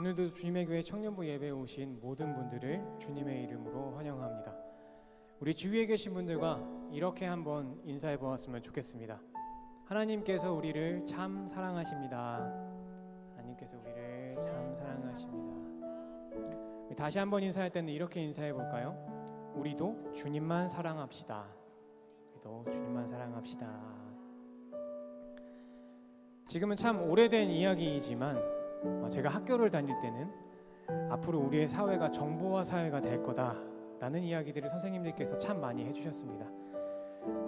오늘도 주님의 교회 청년부 예배에 오신 모든 분들을 주님의 이름으로 환영합니다. 우리 주위에 계신 분들과 이렇게 한번 인사해 보았으면 좋겠습니다. 하나님께서 우리를 참 사랑하십니다. 하나님께서 우리를 참 사랑하십니다. 다시 한번 인사할 때는 이렇게 인사해 볼까요? 우리도 주님만 사랑합시다. 우리도 주님만 사랑합시다. 지금은 참 오래된 이야기이지만 제가 학교를 다닐 때는 앞으로 우리의 사회가 정보화 사회가 될 거다라는 이야기들을 선생님들께서 참 많이 해주셨습니다.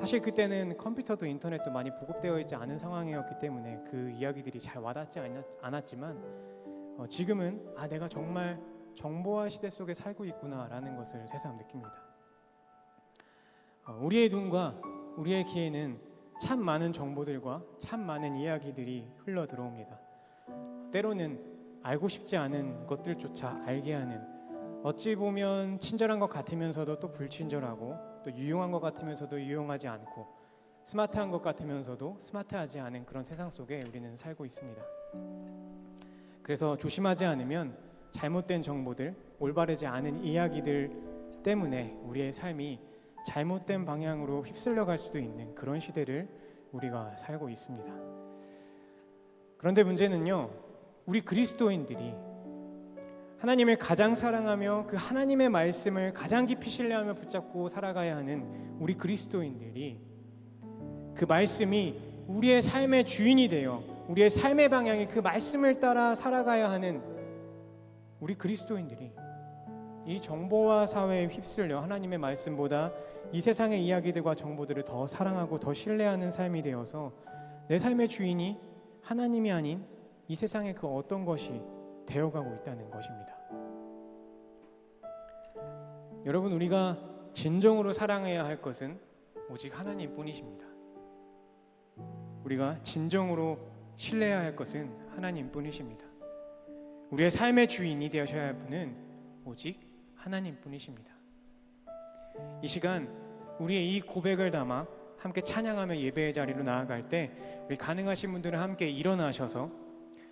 사실 그때는 컴퓨터도 인터넷도 많이 보급되어 있지 않은 상황이었기 때문에 그 이야기들이 잘 와닿지 않았지만 지금은 내가 정말 정보화 시대 속에 살고 있구나라는 것을 새삼 느낍니다. 우리의 눈과 우리의 귀에는 참 많은 정보들과 참 많은 이야기들이 흘러 들어옵니다. 때로는 알고 싶지 않은 것들조차 알게 하는, 어찌 보면 친절한 것 같으면서도 또 불친절하고, 또 유용한 것 같으면서도 유용하지 않고, 스마트한 것 같으면서도 스마트하지 않은 그런 세상 속에 우리는 살고 있습니다. 그래서 조심하지 않으면 잘못된 정보들, 올바르지 않은 이야기들 때문에 우리의 삶이 잘못된 방향으로 휩쓸려 갈 수도 있는 그런 시대를 우리가 살고 있습니다. 그런데 문제는요, 우리 그리스도인들이 하나님을 가장 사랑하며 그 하나님의 말씀을 가장 깊이 신뢰하며 붙잡고 살아가야 하는 우리 그리스도인들이, 그 말씀이 우리의 삶의 주인이 되어 우리의 삶의 방향이 그 말씀을 따라 살아가야 하는 우리 그리스도인들이 이 정보화 사회에 휩쓸려 하나님의 말씀보다 이 세상의 이야기들과 정보들을 더 사랑하고 더 신뢰하는 삶이 되어서 내 삶의 주인이 하나님이 아닌 이 세상의 그 어떤 것이 되어가고 있다는 것입니다. 여러분, 우리가 진정으로 사랑해야 할 것은 오직 하나님뿐이십니다. 우리가 진정으로 신뢰해야 할 것은 하나님뿐이십니다. 우리의 삶의 주인이 되셔야 할 분은 오직 하나님뿐이십니다. 이 시간 우리의 이 고백을 담아 함께 찬양하며 예배의 자리로 나아갈 때, 우리 가능하신 분들은 함께 일어나셔서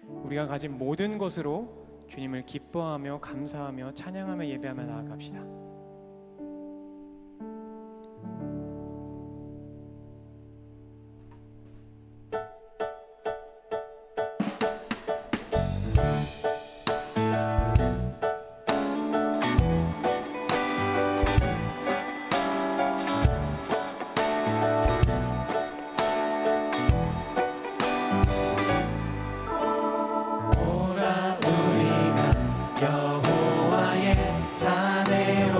우리가 가진 모든 것으로 주님을 기뻐하며 감사하며 찬양하며 예배하며 나아갑시다. 여호와의 산에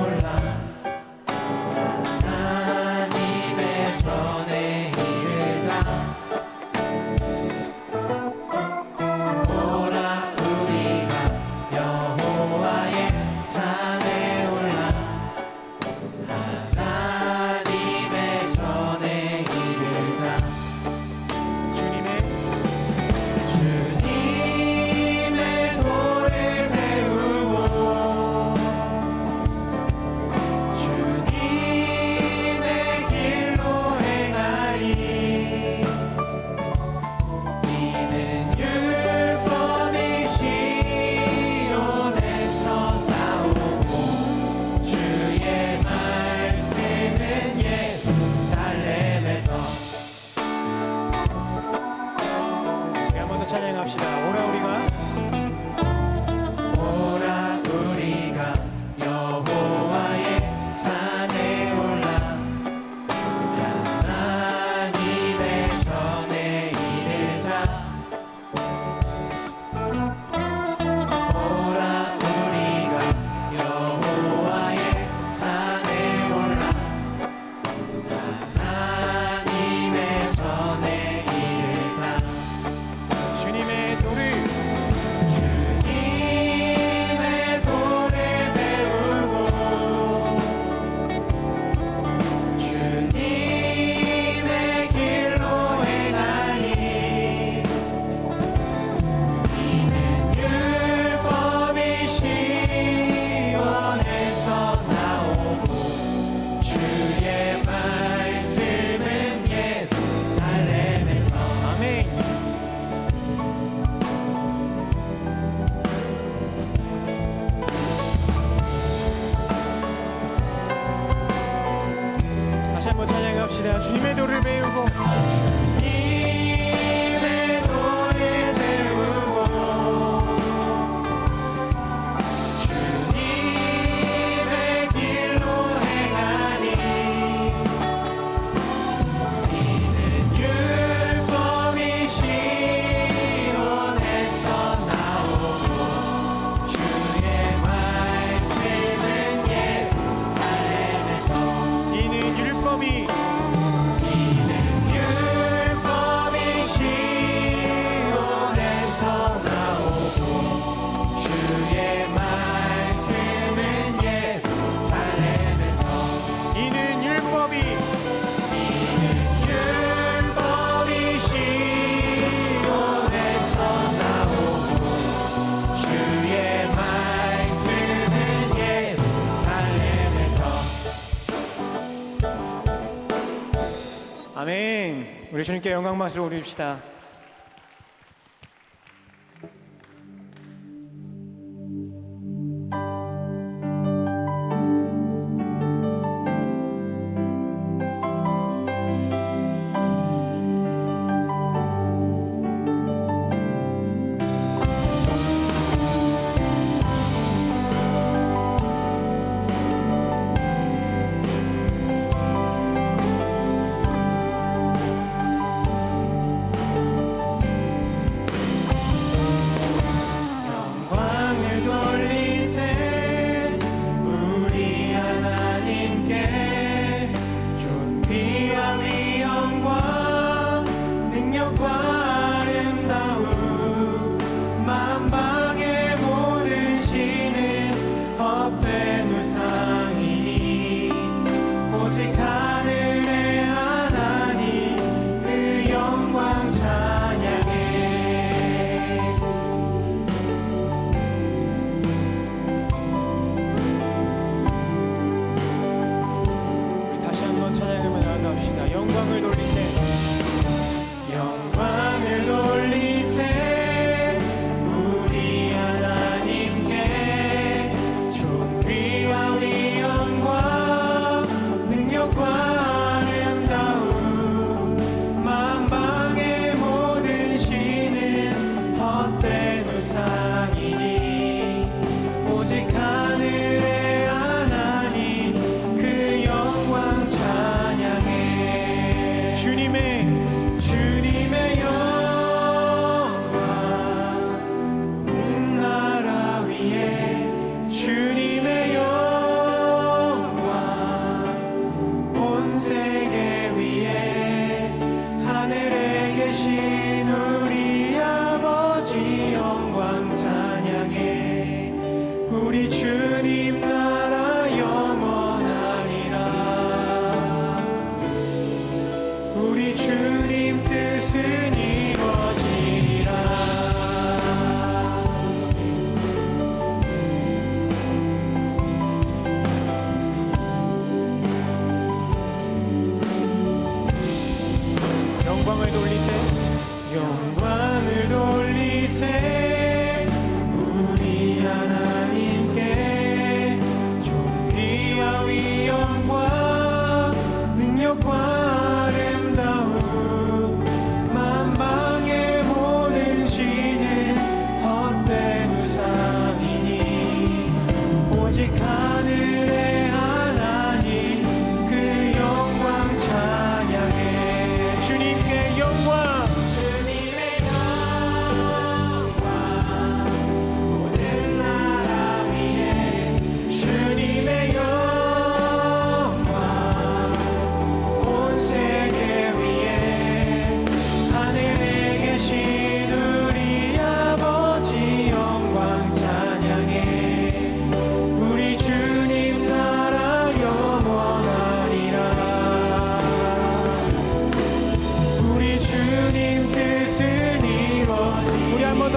아멘. 우리 주님께 영광 박수를 올립시다.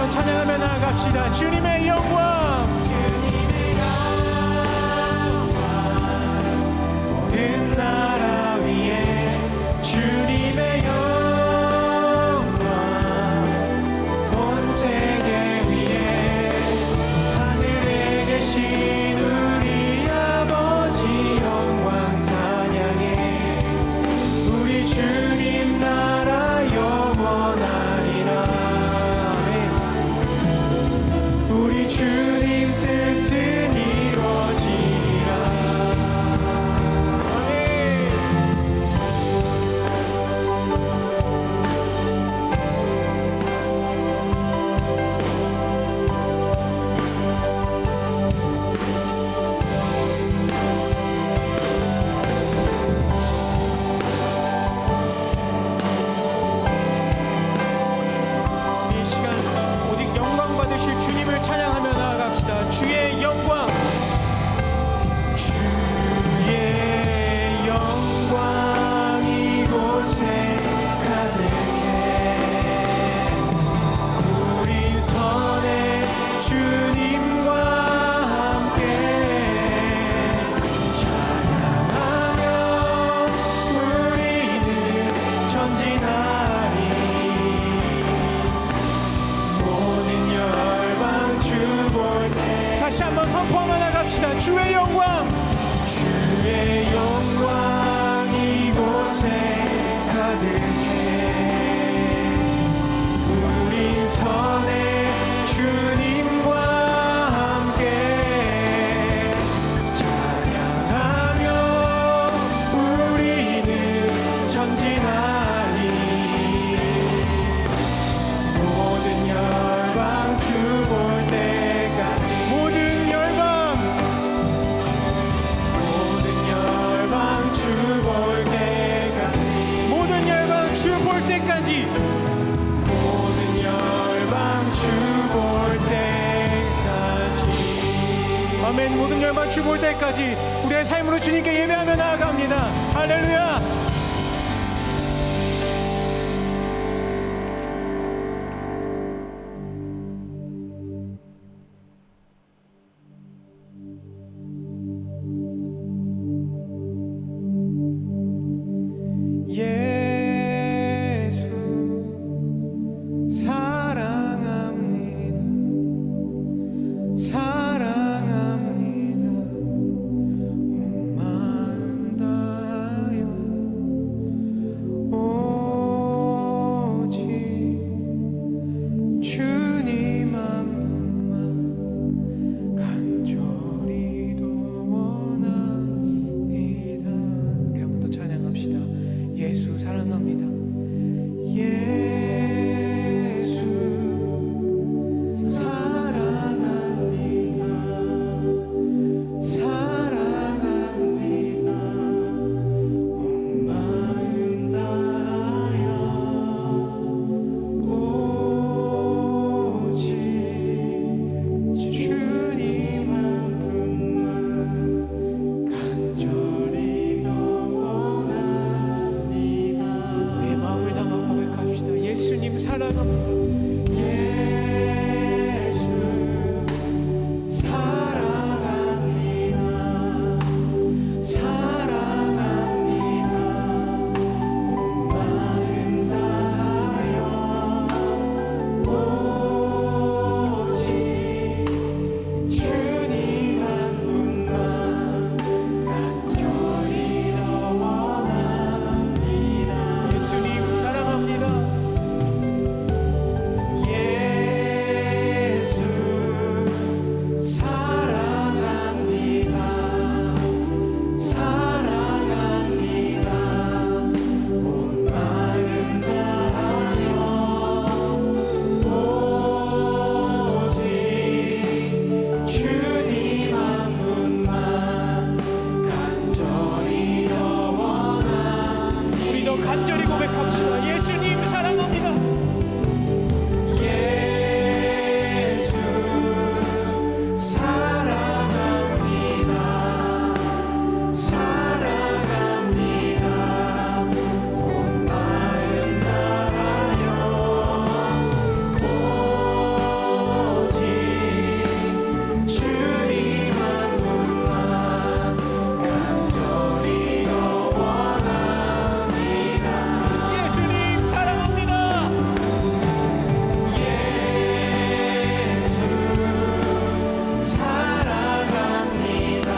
찬양하며 나아갑시다. 주님의 영광, 주님의 영광, 모든 나라 위에 주님의 영광, 온 세계 위에 하늘에 계신 우리 아버지 영광 찬양해. 우리 주님 나라 영원하리라. 우리 주님 가득해. 우린 선해 주님과 함께 찬양하며 우리는 전진하리. 모든 열방 주 볼 때까지. 모든 열방 주 볼 때까지. 모든 열방 주 볼 때까지. 모든 열방 주 볼 때까지. 아멘. 모든 열방 주 볼 때까지 우리의 삶으로 주님께 예배하며 나아갑니다. 할렐루야. 예수 사랑합니다. 사랑합니다. 온 마음 다하여 오직 주님 한 분만 간절히 더 원합니다. 우리 한 번 더 찬양합시다. 예수 사랑합니다. 예수 사랑합니다. 사랑합니다. 온 마음 다하여 오직 주님 한 분만 간절히 더 원합니다. 내 마음을 담아 고백합시다. 예수님 사랑합니다. 예수 사랑합니다. 사랑합니다. 온 마음 다하여 오직 주님 한 분만 간절히 더 원합니다. 예수님 사랑합니다. 예수 사랑합니다. 사랑합니다. 온 마음 다하여 오직 주님 한 분만 간절히 더 원합니다. 우리 더 간절히 고백합시다. 예수님 사랑합니다. 예수 사랑합니다. 사랑합니다. 온 마음 다하여 오직 주님 한 분만 간절히 더 원합니다. 예수님 사랑합니다. 예수 사랑합니다.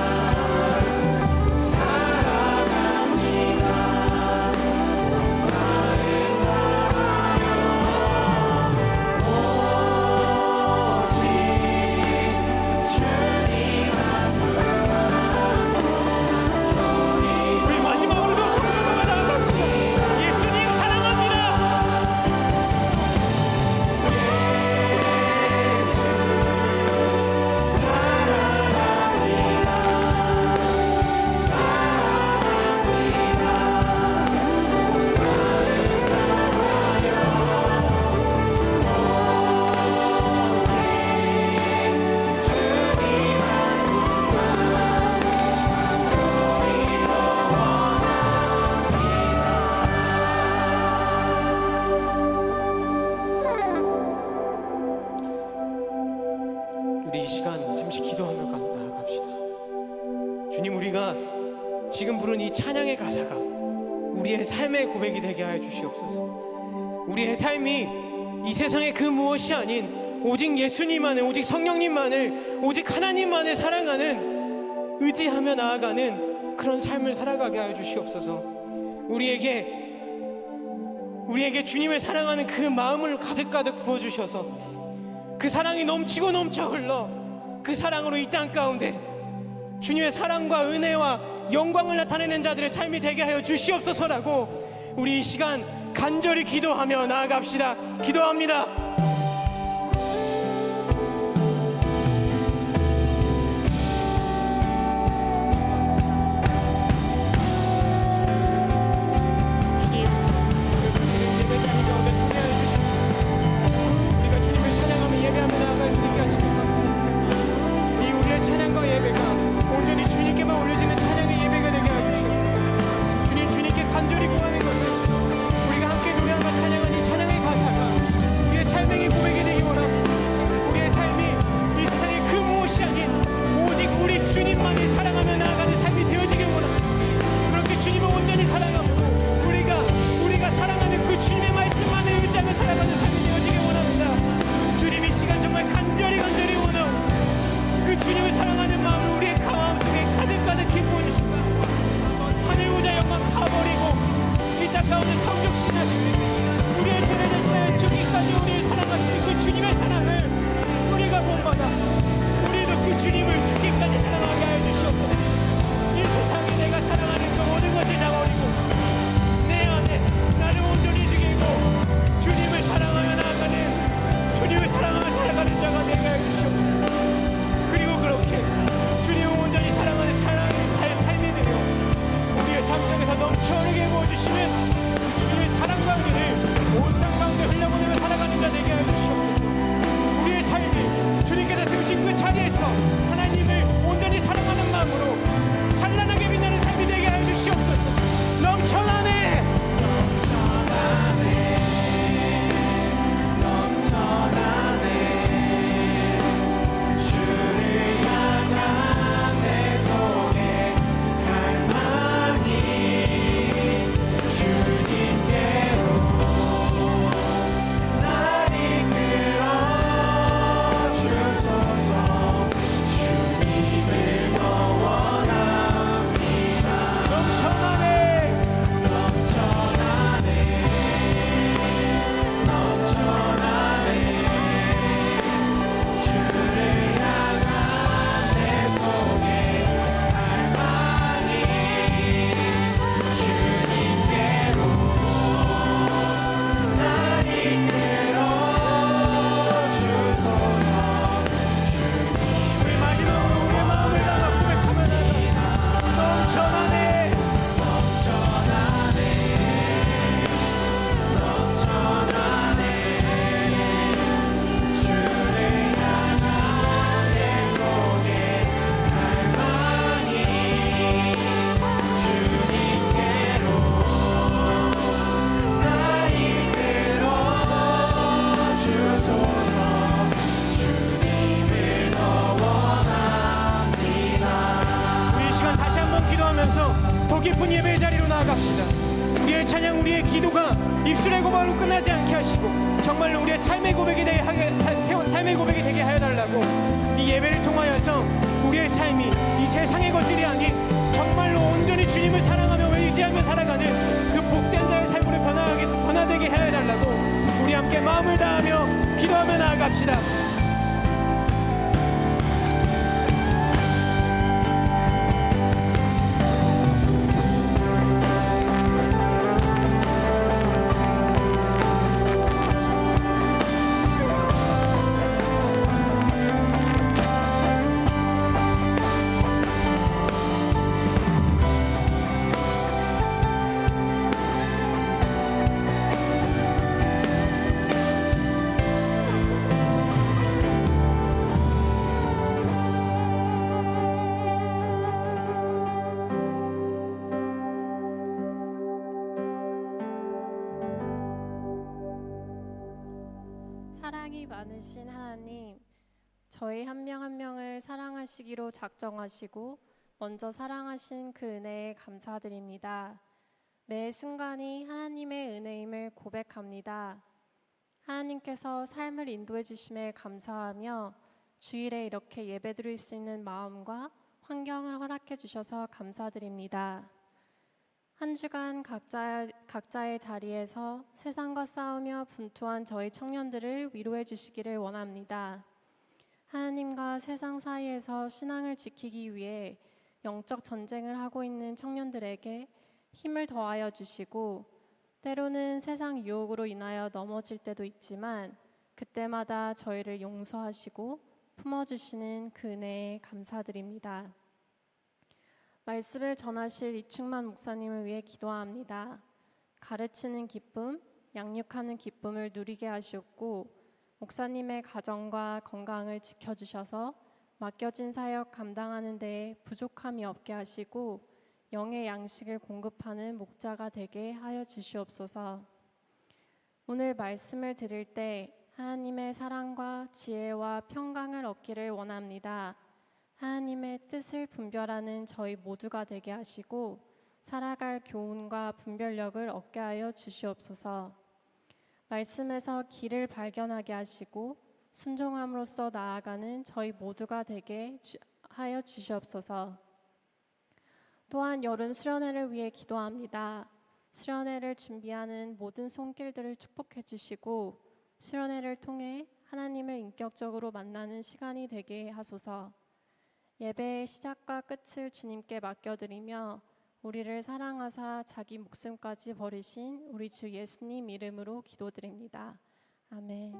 사랑합니다. 오직 주님 한 분만 우리 마지막으로 더 고백하며 나아갑시다. 예수님 사랑합니다. 우리 이 시간 잠시 기도하며 나아갑시다. 주님, 우리가 지금 부른 이 찬양의 가사가 우리의 삶의 고백이 되게 하여 주시옵소서. 우리의 삶이 이 세상의 그 무엇이 아닌 오직 예수님만을, 오직 성령님만을, 오직 하나님만을 사랑하는, 의지하며 나아가는 그런 삶을 살아가게 하여 주시옵소서. 우리에게 우리에게 주님을 사랑하는 그 마음을 가득가득 부어주셔서 그 사랑이 넘치고 넘쳐 흘러 그 사랑으로 이 땅 가운데 주님의 사랑과 은혜와 영광을 나타내는 자들의 삶이 되게 하여 주시옵소서라고 우리 이 시간 간절히 기도하며 나아갑시다. 기도합니다. 더 깊은 예배의 자리로 나아갑시다. 우리의 찬양, 우리의 기도가 입술의 고백으로 끝나지 않게 하시고 정말로 우리의 삶의 고백이 되게 하여 달라고 이 예배를 통하여서 우리의 삶이 이 세상의 것들이 아닌 정말로 온전히 주님을 사랑하며 의지하며 살아가는 그 복된 자의 삶으로 변화되게 하여 달라고 우리 함께 마음을 다하며 기도하며 나아갑시다. 사랑이 많으신 하나님, 저희 한 명 한 명을 사랑하시기로 작정하시고 먼저 사랑하신 그 은혜에 감사드립니다. 매 순간이 하나님의 은혜임을 고백합니다. 하나님께서 삶을 인도해 주심에 감사하며 주일에 이렇게 예배드릴 수 있는 마음과 환경을 허락해 주셔서 감사드립니다. 한 주간 각자의 자리에서 세상과 싸우며 분투한 저희 청년들을 위로해 주시기를 원합니다. 하나님과 세상 사이에서 신앙을 지키기 위해 영적 전쟁을 하고 있는 청년들에게 힘을 더하여 주시고, 때로는 세상 유혹으로 인하여 넘어질 때도 있지만 그때마다 저희를 용서하시고 품어주시는 그 은혜에 감사드립니다. 말씀을 전하실 이충만 목사님을 위해 기도합니다. 가르치는 기쁨, 양육하는 기쁨을 누리게 하시옵고, 목사님의 가정과 건강을 지켜주셔서 맡겨진 사역 감당하는 데에 부족함이 없게 하시고 영의 양식을 공급하는 목자가 되게 하여 주시옵소서. 오늘 말씀을 들을 때 하나님의 사랑과 지혜와 평강을 얻기를 원합니다. 하나님의 뜻을 분별하는 저희 모두가 되게 하시고 살아갈 교훈과 분별력을 얻게 하여 주시옵소서. 말씀에서 길을 발견하게 하시고 순종함으로써 나아가는 저희 모두가 되게 하여 주시옵소서. 또한 여름 수련회를 위해 기도합니다. 수련회를 준비하는 모든 손길들을 축복해 주시고 수련회를 통해 하나님을 인격적으로 만나는 시간이 되게 하소서. 예배의 시작과 끝을 주님께 맡겨드리며 우리를 사랑하사 자기 목숨까지 버리신 우리 주 예수님 이름으로 기도드립니다. 아멘.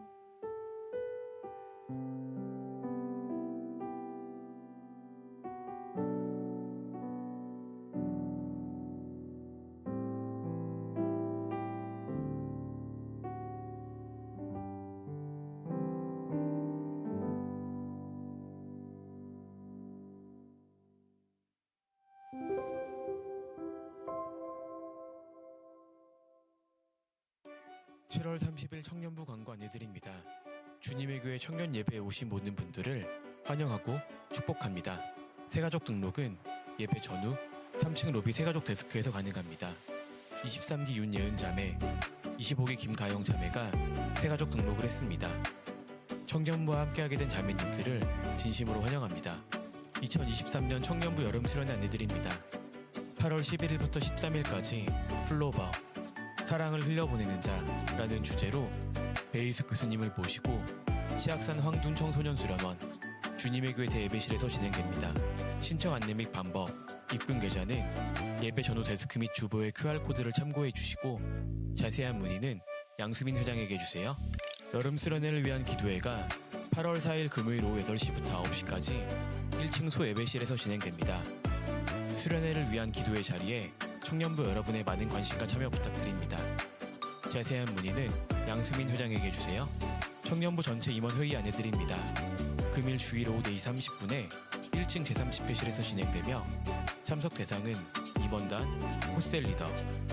7월 30일 청년부 광고 안내드립니다. 주님의 교회 청년 예배에 오신 모든 분들을 환영하고 축복합니다. 새가족 등록은 예배 전후 3층 로비 새가족 데스크에서 가능합니다. 23기 윤예은 자매, 25기 김가영 자매가 새가족 등록을 했습니다. 청년부와 함께하게 된 자매님들을 진심으로 환영합니다. 2023년 청년부 여름 수련회 안내드립니다. 8월 11일부터 13일까지 플로버 사랑을 흘려보내는 자라는 주제로 베이숙 교수님을 모시고 시악산 황둔 청소년 수련원 주님의 교회 대예배실에서 진행됩니다. 신청 안내 및 방법, 입금 계좌는 예배 전후 데스크 및 주보의 QR코드를 참고해 주시고 자세한 문의는 양수민 회장에게 주세요. 여름 수련회를 위한 기도회가 8월 4일 금요일 오후 8시부터 9시까지 1층 소예배실에서 진행됩니다. 수련회를 위한 기도회 자리에 청년부 여러분의 많은 관심과 참여 부탁드립니다. 자세한 문의는 양수민 회장에게 주세요. 청년부 전체 임원 회의 안내드립니다. 금일 주일 오후 4시 30분에 1층 제30회실에서 진행되며 참석 대상은 임원단, 호셀리더,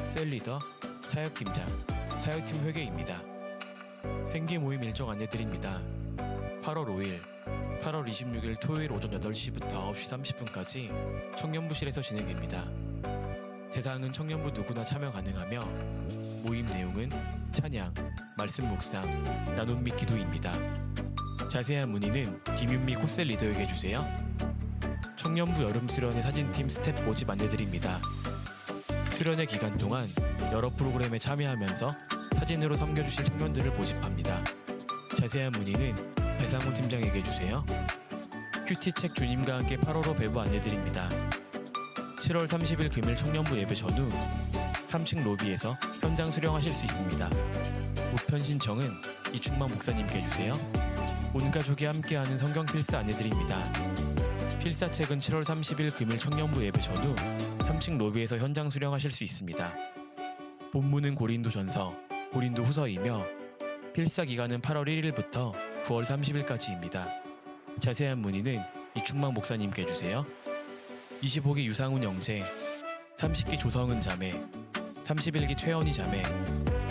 셀리더, 사역팀장, 사역팀 회계입니다. 생기 모임 일정 안내드립니다. 8월 5일, 8월 26일 토요일 오전 8시부터 9시 30분까지 청년부실에서 진행됩니다. 대상은 청년부 누구나 참여 가능하며 모임 내용은 찬양, 말씀 묵상, 나눔 및 기도입니다. 자세한 문의는 김윤미 코셀 리더에게 주세요. 청년부 여름 수련회 사진팀 스텝 모집 안내드립니다. 수련회 기간 동안 여러 프로그램에 참여하면서 사진으로 섬겨주실 청년들을 모집합니다. 자세한 문의는 배상훈 팀장에게 주세요. 큐티책 주님과 함께 8월호 배부 안내드립니다. 7월 30일 금일 청년부 예배 전후 3층 로비에서 현장 수령하실 수 있습니다. 우편 신청은 이충만 목사님께 주세요. 온 가족이 함께하는 성경 필사 안내드립니다. 필사책은 7월 30일 금일 청년부 예배 전후 3층 로비에서 현장 수령하실 수 있습니다. 본문은 고린도전서, 고린도후서이며 필사 기간은 8월 1일부터 9월 30일까지입니다. 자세한 문의는 이충만 목사님께 주세요. 25기 유상훈 형제, 30기 조성은 자매, 31기 최연희 자매,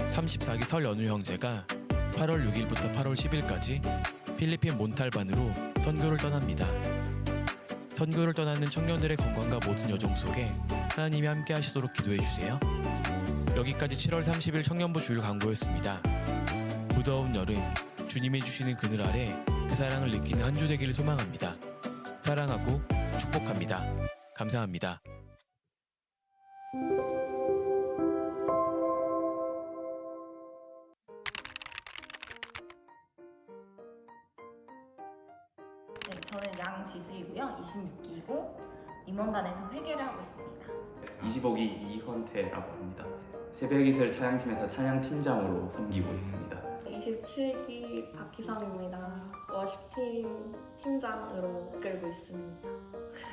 34기 설연우 형제가 8월 6일부터 8월 10일까지 필리핀 몬탈반으로 선교를 떠납니다. 선교를 떠나는 청년들의 건강과 모든 여정 속에 하나님이 함께 하시도록 기도해 주세요. 여기까지 7월 30일 청년부 주일 광고였습니다. 무더운 여름, 주님이 주시는 그늘 아래 그 사랑을 느끼는 한 주 되기를 소망합니다. 사랑하고 축복합니다. 감사합니다. 저는 양지수이고요. 26기이고 임원단에서 회계를 하고 있습니다. 25기 이헌태라고 합니다. 새벽이슬 찬양팀에서 찬양팀장으로 섬기고 있습니다. 27기 박희성입니다. 워십팀 팀장으로 이끌고 있습니다.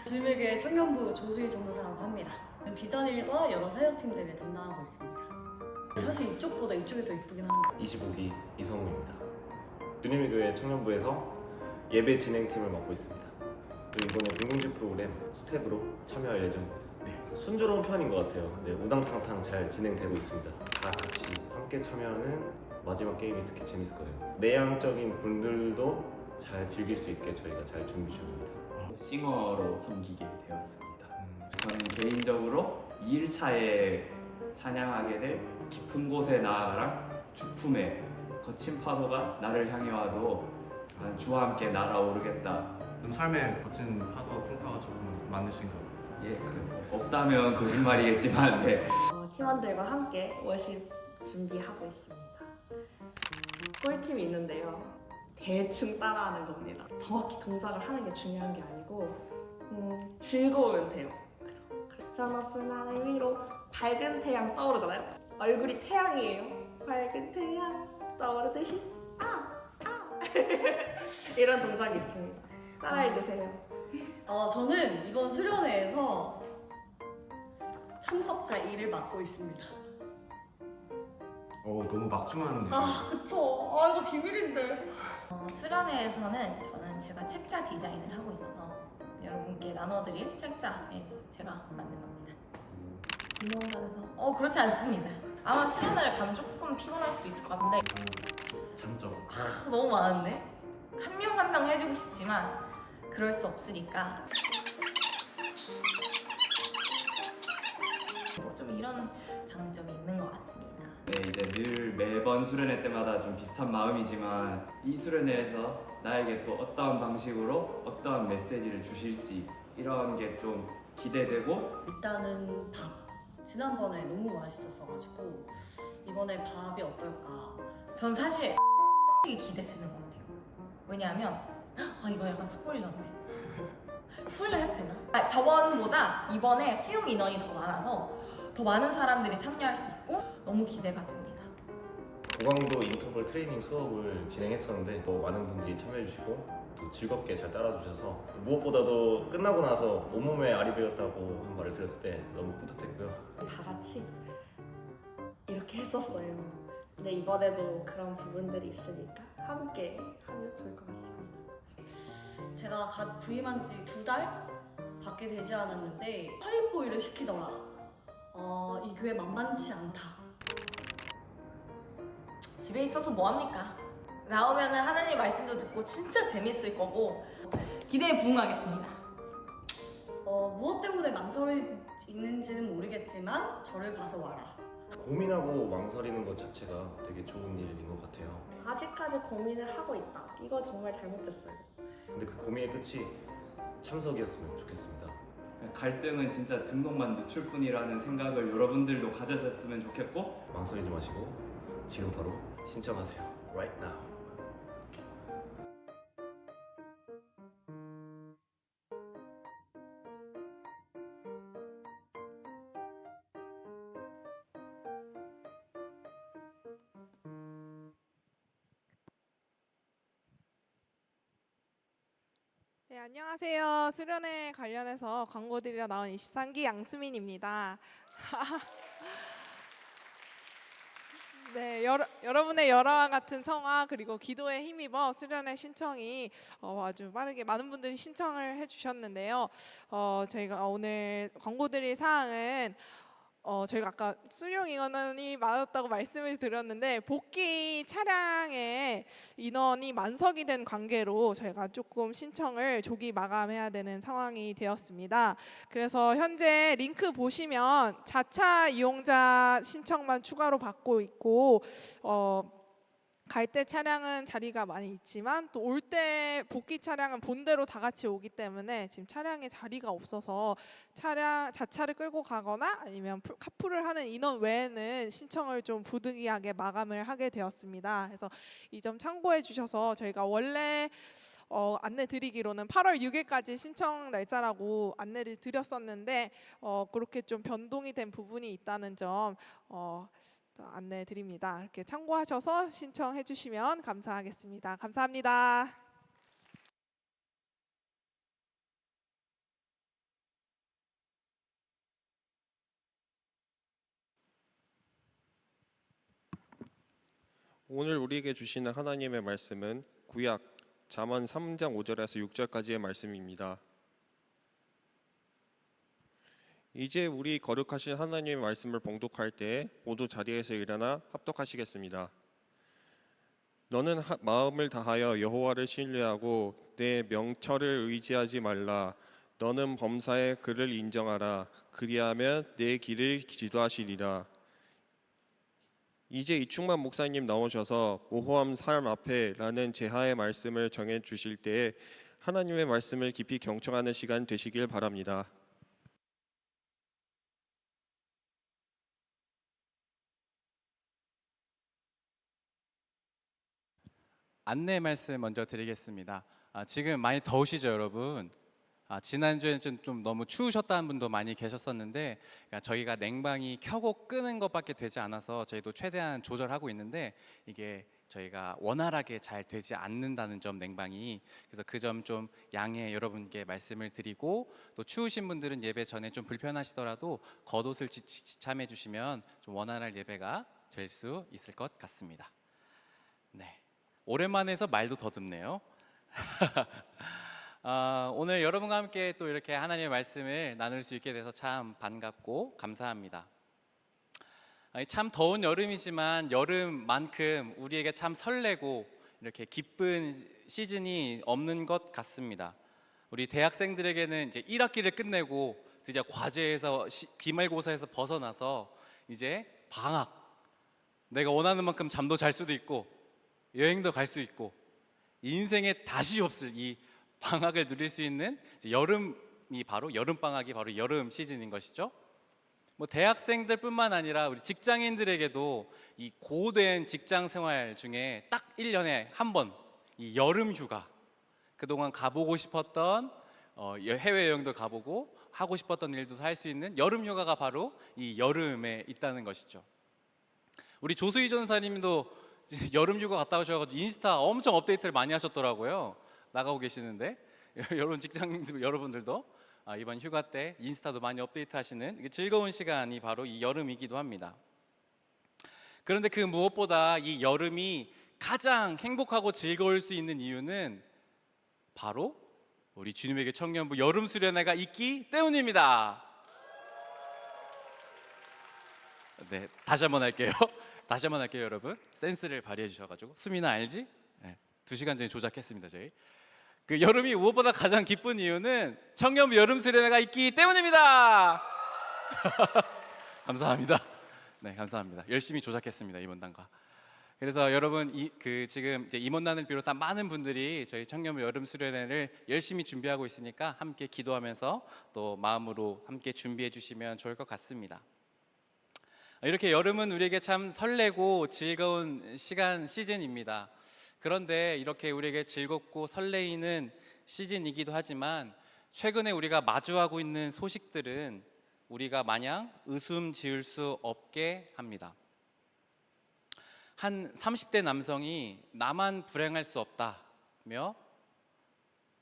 주임에게 청년부 조수희 전도사라고 합니다. 비전일과 여러 사역팀들을 담당하고 있습니다. 사실 이쪽보다 이쪽이 더 이쁘긴 합니다. 25기 이성우입니다. 주님의 교회 청년부에서 예배 진행팀을 맡고 있습니다. 그리고 이번에 공동체 프로그램 스텝으로 참여할 예정입니다. 순조로운 편인 것 같아요. 우당탕탕 잘 진행되고 있습니다. 다 같이 함께 참여하는 마지막 게임이 특히 재밌을 거예요. 내향적인 분들도 잘 즐길 수 있게 저희가 잘 준비 중입니다. 싱어로 섬기게 되었습니다. 저는 개인적으로 2일차에 찬양하게 될 깊은 곳에 나아가랑 주품의 거친 파도가 나를 향해 와도 나는 주와 함께 날아오르겠다. 좀 삶의 거친 파도 풍파가 조금 많으신가요? 예, 없다면 거짓말이겠지만 네. 팀원들과 함께 워십 준비하고 있습니다. 꿀팁이 있는데요. 대충 따라하는 겁니다. 정확히 동작을 하는 게 중요한 게 아니고 즐거우면 돼요. 그죠? 저 높은 하늘 위로 밝은 태양 떠오르잖아요. 얼굴이 태양이에요. 밝은 태양 떠오르듯이 이런 동작이 있습니다. 따라해주세요. 저는 이번 수련회에서 참석자 1을 맡고 있습니다. 너무 막중한 그쵸. 이거 비밀인데. 수련회에서는 저는 제가 책자 디자인을 하고 있어서 여러분께 나눠드릴 책자에 제가 만든 겁니다. 임원단에서 그렇지 않습니다. 아마 수련회를 가면 조금 피곤할 수도 있을 것 같은데 장점. 너무 많은데 한 명 한 명 해주고 싶지만 그럴 수 없으니까 좀 이런 장점이 있는 것 같습니다. 네, 이제 늘 매번 수련회 때마다 좀 비슷한 마음이지만 이 수련회에서 나에게 또 어떠한 방식으로 어떠한 메시지를 주실지 이런 게 좀 기대되고 일단은 밥. 지난번에 너무 맛있었어가지고 이번에 밥이 어떨까. 전 사실 기대되는 것 같아요. 왜냐하면 이거 약간 스포일러인데 스포일러 해도 되나? 저번보다 이번에 수용 인원이 더 많아서 더 많은 사람들이 참여할 수 있고 너무 기대가 됩니다. 고강도 인터벌 트레이닝 수업을 진행했었는데 많은 분들이 참여해주시고 또 즐겁게 잘 따라주셔서 무엇보다도 끝나고 나서 온몸에 알이 배었다고 한 말을 들었을 때 너무 뿌듯했고요. 다 같이 이렇게 했었어요. 근데 이번에도 그런 부분들이 있으니까 함께 하면 좋을 것 같습니다. 제가 갓 부임한 지 2달 밖에 되지 않았는데 하이보이를 시키더라. 이 교회 만만치 않다. 집에 있어서 뭐합니까? 나오면 하나님 말씀도 듣고 진짜 재밌을 거고 기대에 부응하겠습니다. 무엇 때문에 망설이 있는지는 모르겠지만 저를 봐서 와라. 고민하고 망설이는 것 자체가 되게 좋은 일인 것 같아요. 아직까지 고민을 하고 있다. 이거 정말 잘못됐어요. 근데 그 고민의 끝이 참석이었으면 좋겠습니다. 갈등은 진짜 등록만 늦출 뿐이라는 생각을 여러분들도 가졌으면 좋겠고 망설이지 마시고 지금 바로 신청하세요. Right now. 네, 안녕하세요. 수련회 관련해서 광고드리러 나온 23기 양수민입니다. 네, 여러분의 열화와 같은 성화 그리고 기도에 힘입어 수련회 신청이 아주 빠르게 많은 분들이 신청을 해주셨는데요. 저희가 오늘 광고드릴 사항은 저희가 아까 수용 인원이 많았다고 말씀을 드렸는데 복귀 차량에 인원이 만석이 된 관계로 저희가 조금 신청을 조기 마감해야 되는 상황이 되었습니다. 그래서 현재 링크 보시면 자차 이용자 신청만 추가로 받고 있고 갈 때 차량은 자리가 많이 있지만 또 올 때 복귀 차량은 본대로 다 같이 오기 때문에 지금 차량에 자리가 없어서 차량 자차를 끌고 가거나 아니면 카풀을 하는 인원 외에는 신청을 좀 부득이하게 마감을 하게 되었습니다. 그래서 이 점 참고해 주셔서 저희가 원래 안내 드리기로는 8월 6일까지 신청 날짜라고 안내를 드렸었는데 그렇게 좀 변동이 된 부분이 있다는 점 안내 드립니다. 이렇게 참고하셔서 신청해 주시면 감사하겠습니다. 감사합니다. 오늘 우리에게 주시는 하나님의 말씀은 구약 잠언 3장 5절에서 6절까지의 말씀입니다. 이제 우리 거룩하신 하나님의 말씀을 봉독할 때에 모두 자리에서 일어나 합독하시겠습니다. 너는 마음을 다하여 여호와를 신뢰하고 내 명철을 의지하지 말라. 너는 범사에 그를 인정하라. 그리하면 내 길을 지도하시리라. 이제 이충만 목사님 나오셔서 모호함 삶 앞에 라는 제하의 말씀을 정해 주실 때에 하나님의 말씀을 깊이 경청하는 시간 되시길 바랍니다. 안내 말씀 먼저 드리겠습니다. 지금 많이 더우시죠, 여러분? 지난주에는 좀 너무 추우셨다는 분도 많이 계셨었는데 저희가 냉방이 켜고 끄는 것밖에 되지 않아서 저희도 최대한 조절하고 있는데 이게 저희가 원활하게 잘 되지 않는다는 점, 냉방이. 그래서 그 점 좀 양해 여러분께 말씀을 드리고, 또 추우신 분들은 예배 전에 좀 불편하시더라도 겉옷을 지참해 주시면 좀 원활한 예배가 될 수 있을 것 같습니다. 네, 오랜만에 해서 말도 더듬네요. 오늘 여러분과 함께 또 이렇게 하나님의 말씀을 나눌 수 있게 돼서 참 반갑고 감사합니다. 참 더운 여름이지만 여름만큼 우리에게 참 설레고 이렇게 기쁜 시즌이 없는 것 같습니다. 우리 대학생들에게는 이제 1학기를 끝내고 드디어 과제에서 기말고사에서 벗어나서 이제 방학, 내가 원하는 만큼 잠도 잘 수도 있고 여행도 갈 수 있고 인생에 다시 없을 이 방학을 누릴 수 있는 여름이 바로 여름방학이 바로 여름 시즌인 것이죠. 뭐 대학생들뿐만 아니라 우리 직장인들에게도 이 고된 직장 생활 중에 딱 1년에 한 번 이 여름 휴가, 그동안 가보고 싶었던 해외여행도 가보고 하고 싶었던 일도 할 수 있는 여름 휴가가 바로 이 여름에 있다는 것이죠. 우리 조수희 전사님도 여름 휴가 갔다 오셔가지고 인스타 엄청 업데이트를 많이 하셨더라고요. 나가고 계시는데 여러분 직장인들 여러분들도 이번 휴가 때 인스타도 많이 업데이트 하시는 즐거운 시간이 바로 이 여름이기도 합니다. 그런데 그 무엇보다 이 여름이 가장 행복하고 즐거울 수 있는 이유는 바로 우리 주님에게 청년부 여름 수련회가 있기 때문입니다. 네, 다시 한번 할게요. 다시 한번 할게요, 여러분. 센스를 발휘해 주셔가지고. 수민아 알지? 네, 2시간 전에 조작했습니다, 저희. 그 여름이 무엇보다 가장 기쁜 이유는 청년부 여름 수련회가 있기 때문입니다. 감사합니다. 네, 감사합니다. 열심히 조작했습니다, 임원단과. 그래서 여러분 지금 이제 임원단을 비롯한 많은 분들이 저희 청년부 여름 수련회를 열심히 준비하고 있으니까 함께 기도하면서 또 마음으로 함께 준비해 주시면 좋을 것 같습니다. 이렇게 여름은 우리에게 참 설레고 즐거운 시즌입니다. 그런데 이렇게 우리에게 즐겁고 설레이는 시즌이기도 하지만 최근에 우리가 마주하고 있는 소식들은 우리가 마냥 웃음 지을 수 없게 합니다. 한 30대 남성이 나만 불행할 수 없다며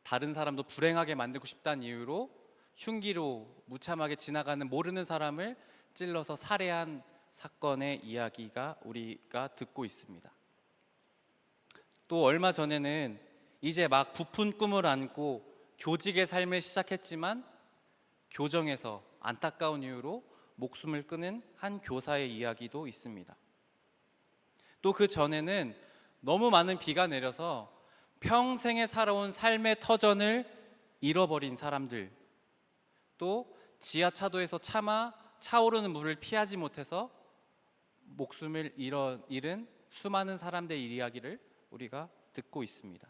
다른 사람도 불행하게 만들고 싶다는 이유로 흉기로 무참하게 지나가는 모르는 사람을 찔러서 살해한 사건의 이야기가 우리가 듣고 있습니다. 또 얼마 전에는 이제 막 부푼 꿈을 안고 교직의 삶을 시작했지만 교정에서 안타까운 이유로 목숨을 끊은 한 교사의 이야기도 있습니다. 또 그 전에는 너무 많은 비가 내려서 평생에 살아온 삶의 터전을 잃어버린 사람들, 또 지하차도에서 차마 차오르는 물을 피하지 못해서 목숨을 잃은 수많은 사람들의 이야기를 우리가 듣고 있습니다.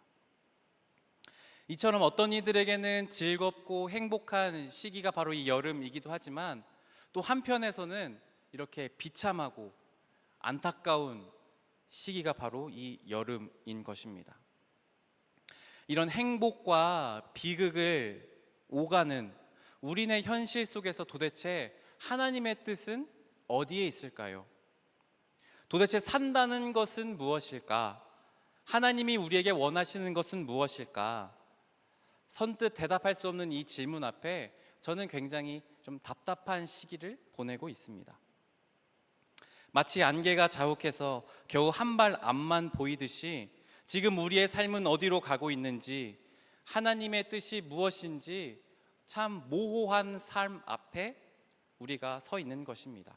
이처럼 어떤 이들에게는 즐겁고 행복한 시기가 바로 이 여름이기도 하지만 또 한편에서는 이렇게 비참하고 안타까운 시기가 바로 이 여름인 것입니다. 이런 행복과 비극을 오가는 우리네 현실 속에서 도대체 하나님의 뜻은 어디에 있을까요? 도대체 산다는 것은 무엇일까? 하나님이 우리에게 원하시는 것은 무엇일까? 선뜻 대답할 수 없는 이 질문 앞에 저는 굉장히 좀 답답한 시기를 보내고 있습니다. 마치 안개가 자욱해서 겨우 한 발 앞만 보이듯이 지금 우리의 삶은 어디로 가고 있는지, 하나님의 뜻이 무엇인지 참 모호한 삶 앞에 우리가 서 있는 것입니다.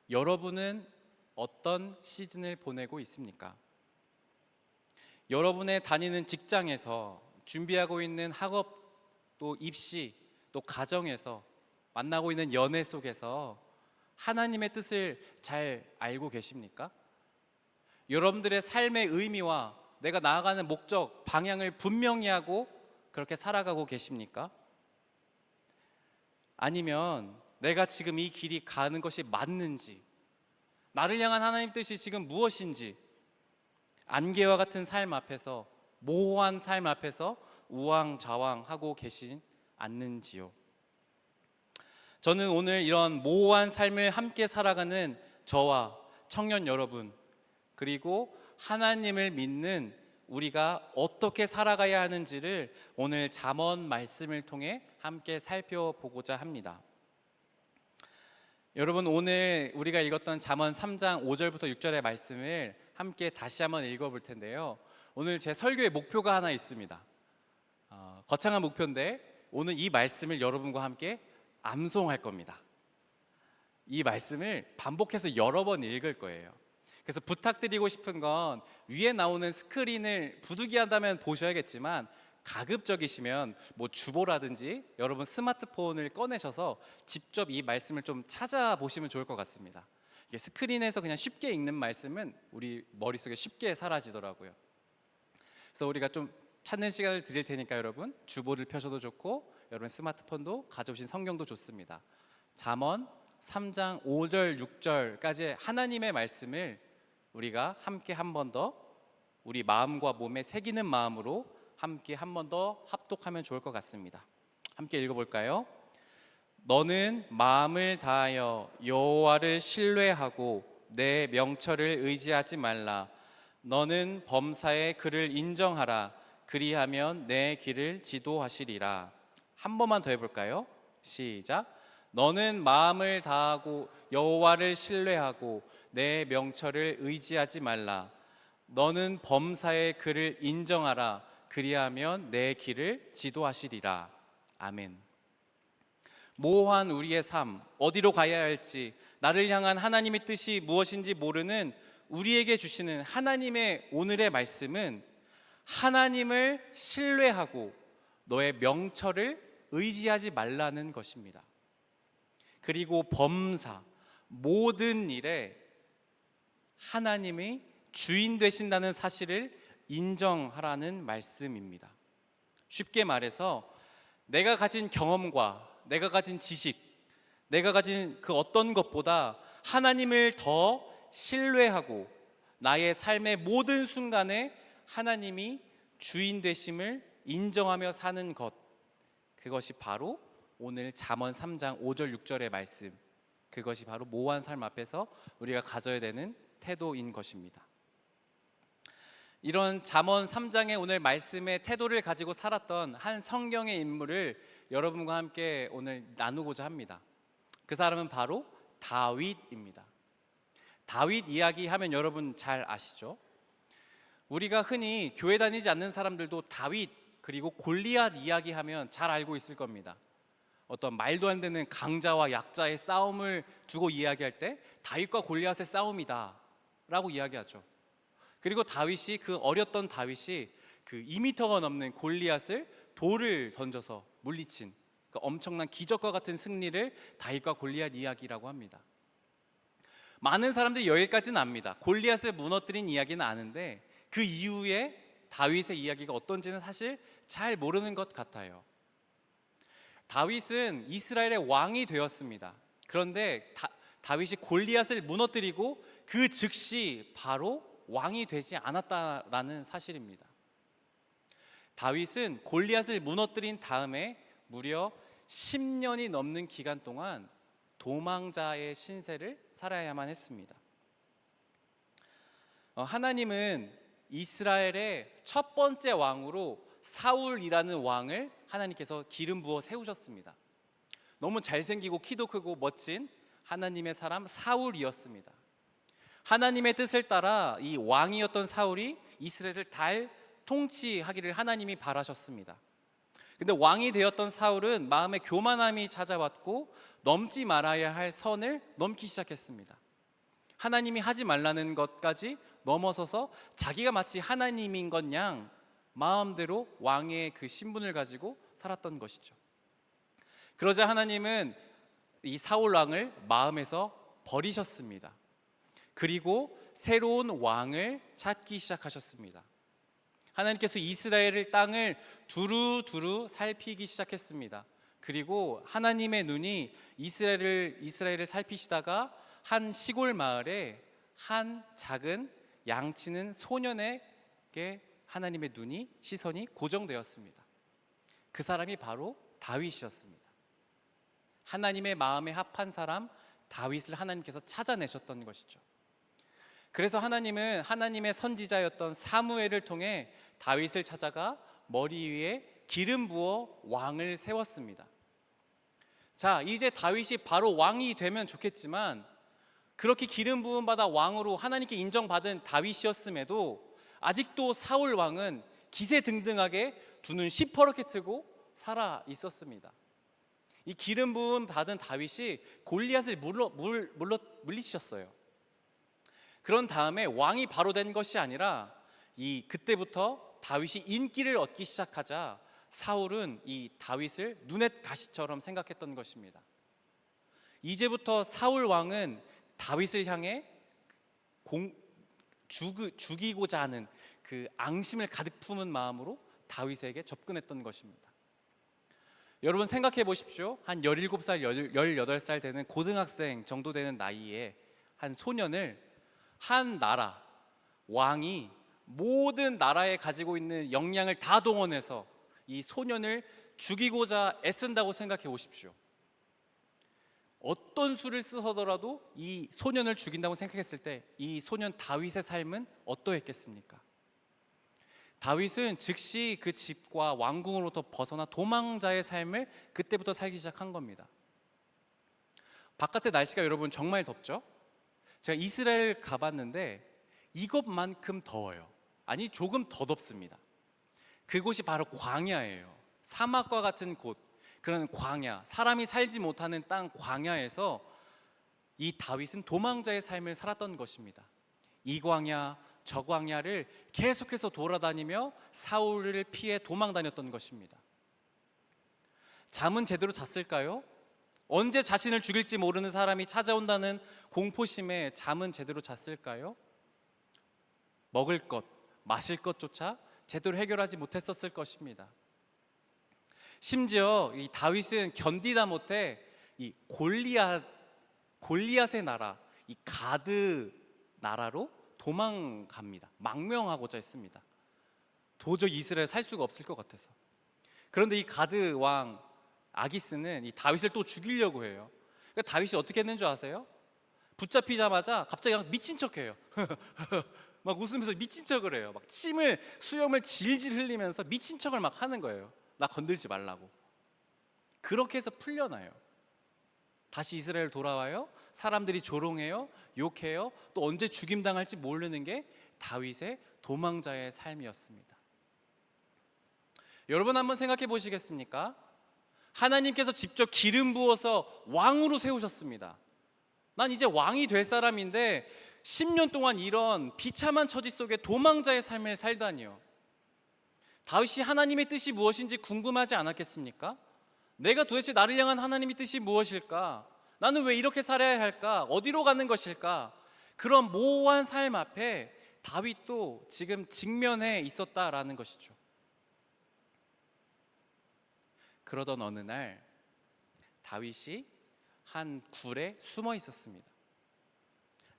여러분은 어떤 시즌을 보내고 있습니까? 여러분의 다니는 직장에서, 준비하고 있는 학업, 또 입시, 또 가정에서, 만나고 있는 연애 속에서 하나님의 뜻을 잘 알고 계십니까? 여러분들의 삶의 의미와 내가 나아가는 목적, 방향을 분명히 하고 그렇게 살아가고 계십니까? 아니면 내가 지금 이 길이 가는 것이 맞는지, 나를 향한 하나님 뜻이 지금 무엇인지, 안개와 같은 삶 앞에서, 모호한 삶 앞에서 우왕좌왕하고 계신 않는지요? 저는 오늘 이런 모호한 삶을 함께 살아가는 저와 청년 여러분, 그리고 하나님을 믿는 우리가 어떻게 살아가야 하는지를 오늘 잠언 말씀을 통해 함께 살펴보고자 합니다. 여러분, 오늘 우리가 읽었던 잠언 3장 5절부터 6절의 말씀을 함께 다시 한번 읽어볼 텐데요. 오늘 제 설교의 목표가 하나 있습니다. 거창한 목표인데 오늘 이 말씀을 여러분과 함께 암송할 겁니다. 이 말씀을 반복해서 여러 번 읽을 거예요. 그래서 부탁드리고 싶은 건 위에 나오는 스크린을 부득이하다면 보셔야겠지만 가급적이시면 뭐 주보라든지 여러분 스마트폰을 꺼내셔서 직접 이 말씀을 좀 찾아보시면 좋을 것 같습니다. 이게 스크린에서 그냥 쉽게 읽는 말씀은 우리 머릿속에 쉽게 사라지더라고요. 그래서 우리가 좀 찾는 시간을 드릴 테니까 여러분 주보를 펴셔도 좋고 여러분 스마트폰도 가져오신 성경도 좋습니다. 잠언 3장 5절 6절까지 하나님의 말씀을 우리가 함께 한 번 더 우리 마음과 몸에 새기는 마음으로 함께 한 번 더 합독하면 좋을 것 같습니다. 함께 읽어볼까요? 너는 마음을 다하여 여호와를 신뢰하고 내 명철을 의지하지 말라. 너는 범사의 그를 인정하라. 그리하면 내 길을 지도하시리라. 한 번만 더 해볼까요? 시작. 너는 마음을 다하고 여호와를 신뢰하고 내 명철을 의지하지 말라. 너는 범사의 그를 인정하라. 그리하면 내 길을 지도하시리라. 아멘. 모호한 우리의 삶, 어디로 가야 할지, 나를 향한 하나님의 뜻이 무엇인지 모르는 우리에게 주시는 하나님의 오늘의 말씀은 하나님을 신뢰하고 너의 명철을 의지하지 말라는 것입니다. 그리고 범사, 모든 일에 하나님이 주인 되신다는 사실을 인정하라는 말씀입니다. 쉽게 말해서 내가 가진 경험과 내가 가진 지식, 내가 가진 그 어떤 것보다 하나님을 더 신뢰하고 나의 삶의 모든 순간에 하나님이 주인 되심을 인정하며 사는 것, 그것이 바로 오늘 잠언 3장 5절 6절의 말씀, 그것이 바로 모호한 삶 앞에서 우리가 가져야 되는 태도인 것입니다. 이런 잠언 3장의 오늘 말씀의 태도를 가지고 살았던 한 성경의 인물을 여러분과 함께 오늘 나누고자 합니다. 그 사람은 바로 다윗입니다. 다윗 이야기하면 여러분 잘 아시죠? 우리가 흔히 교회 다니지 않는 사람들도 다윗 그리고 골리앗 이야기하면 잘 알고 있을 겁니다. 어떤 말도 안 되는 강자와 약자의 싸움을 두고 이야기할 때 다윗과 골리앗의 싸움이다 라고 이야기하죠. 그리고 다윗이, 그 어렸던 다윗이 그 2m가 넘는 골리앗을 돌을 던져서 물리친 그 엄청난 기적과 같은 승리를 다윗과 골리앗 이야기라고 합니다. 많은 사람들이 여기까지는 압니다. 골리앗을 무너뜨린 이야기는 아는데 그 이후에 다윗의 이야기가 어떤지는 사실 잘 모르는 것 같아요. 다윗은 이스라엘의 왕이 되었습니다. 그런데 다윗이 골리앗을 무너뜨리고 그 즉시 바로 왕이 되지 않았다라는 사실입니다. 다윗은 골리앗을 무너뜨린 다음에 무려 10년이 넘는 기간 동안 도망자의 신세를 살아야만 했습니다. 하나님은 이스라엘의 첫 번째 왕으로 사울이라는 왕을 하나님께서 기름 부어 세우셨습니다. 너무 잘생기고 키도 크고 멋진 하나님의 사람 사울이었습니다. 하나님의 뜻을 따라 이 왕이었던 사울이 이스라엘을 잘 통치하기를 하나님이 바라셨습니다. 근데 왕이 되었던 사울은 마음에 교만함이 찾아왔고 넘지 말아야 할 선을 넘기 시작했습니다. 하나님이 하지 말라는 것까지 넘어서서 자기가 마치 하나님인 것 양 마음대로 왕의 그 신분을 가지고 살았던 것이죠. 그러자 하나님은 이 사울 왕을 마음에서 버리셨습니다. 그리고 새로운 왕을 찾기 시작하셨습니다. 하나님께서 이스라엘의 땅을 두루두루 살피기 시작했습니다. 그리고 하나님의 눈이 이스라엘을 살피시다가 한 시골 마을에 한 작은 양치는 소년에게 하나님의 눈이 시선이 고정되었습니다. 그 사람이 바로 다윗이었습니다. 하나님의 마음에 합한 사람 다윗을 하나님께서 찾아내셨던 것이죠. 그래서 하나님은 하나님의 선지자였던 사무엘을 통해 다윗을 찾아가 머리 위에 기름 부어 왕을 세웠습니다. 자, 이제 다윗이 바로 왕이 되면 좋겠지만 그렇게 기름 부음 받아 왕으로 하나님께 인정받은 다윗이었음에도 아직도 사울 왕은 기세등등하게 두 눈 시퍼렇게 뜨고 살아 있었습니다. 이 기름 부음 받은 다윗이 골리앗을 물리치셨어요. 그런 다음에 왕이 바로 된 것이 아니라 그때부터 다윗이 인기를 얻기 시작하자 사울은 이 다윗을 눈엣 가시처럼 생각했던 것입니다. 이제부터 사울 왕은 다윗을 향해 죽이고자 하는 그 앙심을 가득 품은 마음으로 다윗에게 접근했던 것입니다. 여러분 생각해 보십시오. 한 17살, 18살 되는 고등학생 정도 되는 나이에 한 소년을 한 나라 왕이 모든 나라에 가지고 있는 역량을 다 동원해서 이 소년을 죽이고자 애쓴다고 생각해 보십시오. 어떤 수를 쓰서더라도 이 소년을 죽인다고 생각했을 때 이 소년 다윗의 삶은 어떠했겠습니까? 다윗은 즉시 그 집과 왕궁으로부터 벗어나 도망자의 삶을 그때부터 살기 시작한 겁니다. 바깥의 날씨가 여러분 정말 덥죠? 제가 이스라엘 가봤는데 이것만큼 더워요. 아니 조금 더 덥습니다. 그곳이 바로 광야예요. 사막과 같은 곳, 그런 광야, 사람이 살지 못하는 땅 광야에서 이 다윗은 도망자의 삶을 살았던 것입니다. 이 광야, 저 광야를 계속해서 돌아다니며 사울을 피해 도망 다녔던 것입니다. 잠은 제대로 잤을까요? 언제 자신을 죽일지 모르는 사람이 찾아온다는 공포심에 잠은 제대로 잤을까요? 먹을 것, 마실 것조차 제대로 해결하지 못했었을 것입니다. 심지어 이 다윗은 견디다 못해 이 골리앗의 나라, 이 가드 나라로 도망갑니다. 망명하고자 했습니다. 도저히 이스라엘 살 수가 없을 것 같아서. 그런데 이 가드 왕 아기스는 이 다윗을 또 죽이려고 해요. 그러니까 다윗이 어떻게 했는 줄 아세요? 붙잡히자마자 갑자기 막 미친 척해요. 막 웃으면서 미친 척을 해요. 막 수염을 질질 흘리면서 미친 척을 막 하는 거예요. 나 건들지 말라고. 그렇게 해서 풀려나요. 다시 이스라엘 돌아와요. 사람들이 조롱해요, 욕해요. 또 언제 죽임당할지 모르는 게 다윗의 도망자의 삶이었습니다. 여러분 한번 생각해 보시겠습니까? 하나님께서 직접 기름 부어서 왕으로 세우셨습니다. 난 이제 왕이 될 사람인데 10년 동안 이런 비참한 처지 속에 도망자의 삶을 살다니요. 다윗이 하나님의 뜻이 무엇인지 궁금하지 않았겠습니까? 내가 도대체 나를 향한 하나님의 뜻이 무엇일까? 나는 왜 이렇게 살아야 할까? 어디로 가는 것일까? 그런 모호한 삶 앞에 다윗도 지금 직면해 있었다라는 것이죠. 그러던 어느 날 다윗이 한 굴에 숨어 있었습니다.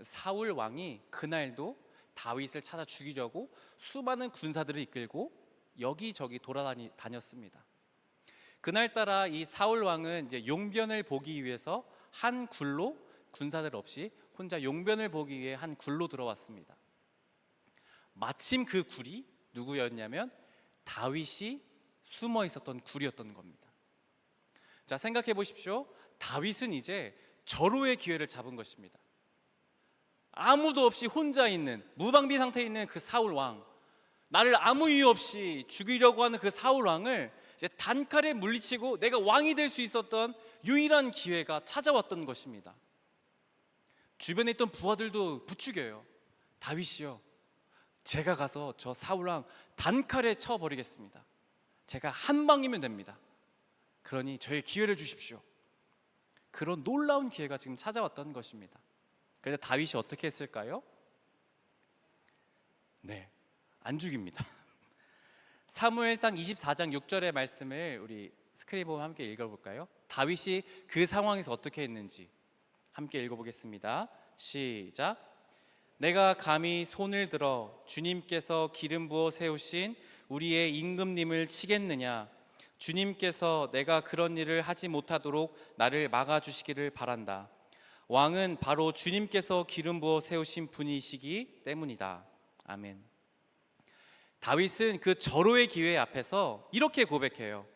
사울 왕이 그날도 다윗을 찾아 죽이려고 수많은 군사들을 이끌고 여기저기 돌아다녔습니다. 그날따라 이 사울 왕은 이제 용변을 보기 위해서 한 굴로, 군사들 없이 혼자 용변을 보기 위해 한 굴로 들어왔습니다. 마침 그 굴이 누구였냐면 다윗이 숨어 있었던 굴이었던 겁니다. 자, 생각해 보십시오. 다윗은 이제 절호의 기회를 잡은 것입니다. 아무도 없이 혼자 있는, 무방비 상태에 있는 그 사울 왕, 나를 아무 이유 없이 죽이려고 하는 그 사울 왕을 이제 단칼에 물리치고 내가 왕이 될 수 있었던 유일한 기회가 찾아왔던 것입니다. 주변에 있던 부하들도 부추겨요. 다윗이요, 제가 가서 저 사울 왕 단칼에 쳐버리겠습니다. 제가 한 방이면 됩니다. 그러니 저의 기회를 주십시오. 그런 놀라운 기회가 지금 찾아왔던 것입니다. 그래서 다윗이 어떻게 했을까요? 네, 안 죽입니다. 사무엘상 24장 6절의 말씀을 우리 스크린 보면 함께 읽어볼까요? 다윗이 그 상황에서 어떻게 했는지 함께 읽어보겠습니다. 시작. 내가 감히 손을 들어 주님께서 기름 부어 세우신 우리의 임금님을 치겠느냐? 주님께서 내가 그런 일을 하지 못하도록 나를 막아주시기를 바란다. 왕은 바로 주님께서 기름 부어 세우신 분이시기 때문이다. 아멘. 다윗은 그 절호의 기회 앞에서 이렇게 고백해요.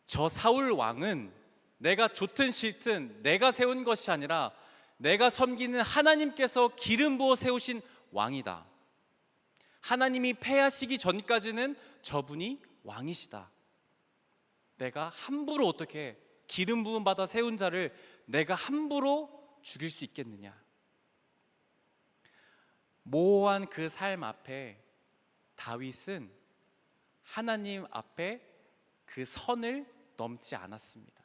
저 사울 왕은 내가 좋든 싫든 내가 세운 것이 아니라 내가 섬기는 하나님께서 기름 부어 세우신 왕이다. 하나님이 패하시기 전까지는 저분이 왕이시다. 내가 함부로 어떻게 기름 부음 받아 세운 자를 내가 함부로 죽일 수 있겠느냐. 모호한 그 삶 앞에 다윗은 하나님 앞에 그 선을 넘지 않았습니다.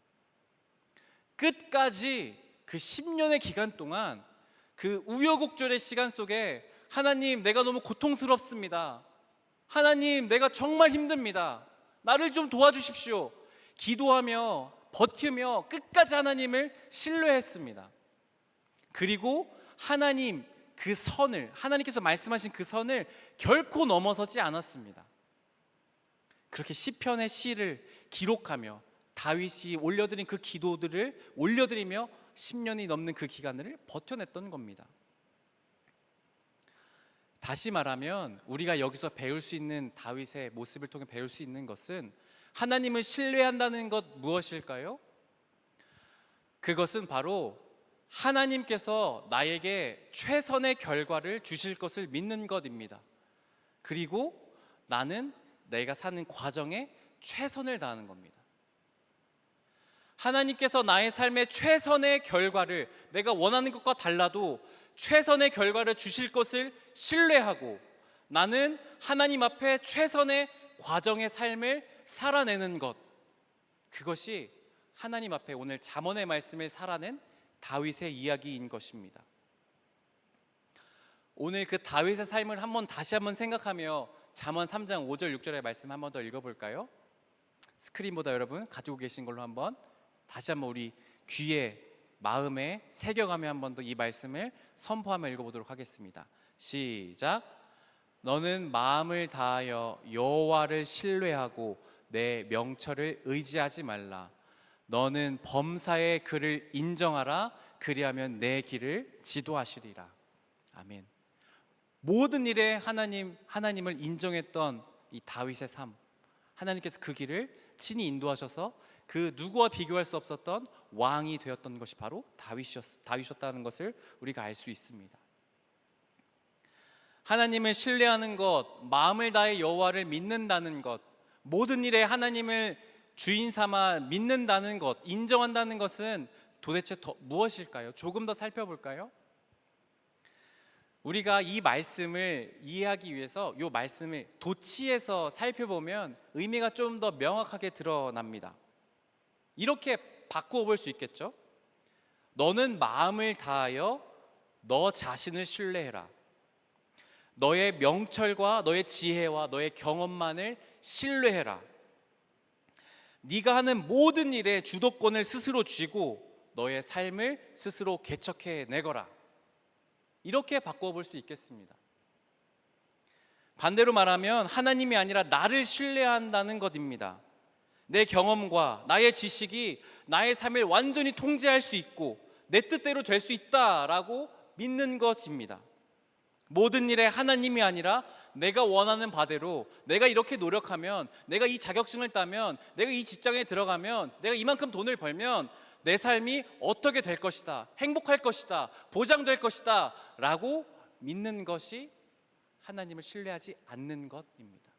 끝까지 그 10년의 기간 동안 그 우여곡절의 시간 속에 하나님, 내가 너무 고통스럽습니다. 하나님, 내가 정말 힘듭니다. 나를 좀 도와주십시오. 기도하며 버티며 끝까지 하나님을 신뢰했습니다. 그리고 하나님 그 선을, 하나님께서 말씀하신 그 선을 결코 넘어서지 않았습니다. 그렇게 시편의 시를 기록하며 다윗이 올려드린 그 기도들을 올려드리며 10년이 넘는 그 기간을 버텨냈던 겁니다. 다시 말하면 우리가 여기서 배울 수 있는, 다윗의 모습을 통해 배울 수 있는 것은 하나님을 신뢰한다는 것 무엇일까요? 그것은 바로 하나님께서 나에게 최선의 결과를 주실 것을 믿는 것입니다. 그리고 나는 내가 사는 과정에 최선을 다하는 겁니다. 하나님께서 나의 삶의 최선의 결과를, 내가 원하는 것과 달라도 최선의 결과를 주실 것을 신뢰하고 나는 하나님 앞에 최선의 과정의 삶을 살아내는 것, 그것이 하나님 앞에 오늘 잠언의 말씀을 살아낸 다윗의 이야기인 것입니다. 오늘 그 다윗의 삶을 다시 한번 생각하며 잠언 3장 5절 6절의 말씀 한 번 더 읽어볼까요? 스크린보다 여러분 가지고 계신 걸로 다시 한번 우리 귀에, 마음에 새겨가며 한 번 더 이 말씀을 선포하며 읽어보도록 하겠습니다. 시작. 너는 마음을 다하여 여호와를 신뢰하고 내 명철을 의지하지 말라. 너는 범사의 그를 인정하라. 그리하면 내 길을 지도하시리라. 아멘. 모든 일에 하나님을 인정했던 이 다윗의 삶, 하나님께서 그 길을 친히 인도하셔서 그 누구와 비교할 수 없었던 왕이 되었던 것이 바로 다윗이었다는 것을 우리가 알 수 있습니다. 하나님을 신뢰하는 것, 마음을 다해 여호와를 믿는다는 것, 모든 일에 하나님을 주인 삼아 믿는다는 것, 인정한다는 것은 도대체 무엇일까요? 조금 더 살펴볼까요? 우리가 이 말씀을 이해하기 위해서 이 말씀을 도치에서 살펴보면 의미가 좀 더 명확하게 드러납니다. 이렇게 바꾸어 볼 수 있겠죠? 너는 마음을 다하여 너 자신을 신뢰해라. 너의 명철과 너의 지혜와 너의 경험만을 신뢰해라. 네가 하는 모든 일에 주도권을 스스로 쥐고 너의 삶을 스스로 개척해 내거라. 이렇게 바꿔볼 수 있겠습니다. 반대로 말하면 하나님이 아니라 나를 신뢰한다는 것입니다. 내 경험과 나의 지식이 나의 삶을 완전히 통제할 수 있고 내 뜻대로 될 수 있다라고 믿는 것입니다. 모든 일에 하나님이 아니라 내가 원하는 바대로, 내가 이렇게 노력하면, 내가 이 자격증을 따면, 내가 이 직장에 들어가면, 내가 이만큼 돈을 벌면 내 삶이 어떻게 될 것이다, 행복할 것이다, 보장될 것이다 라고 믿는 것이 하나님을 신뢰하지 않는 것입니다.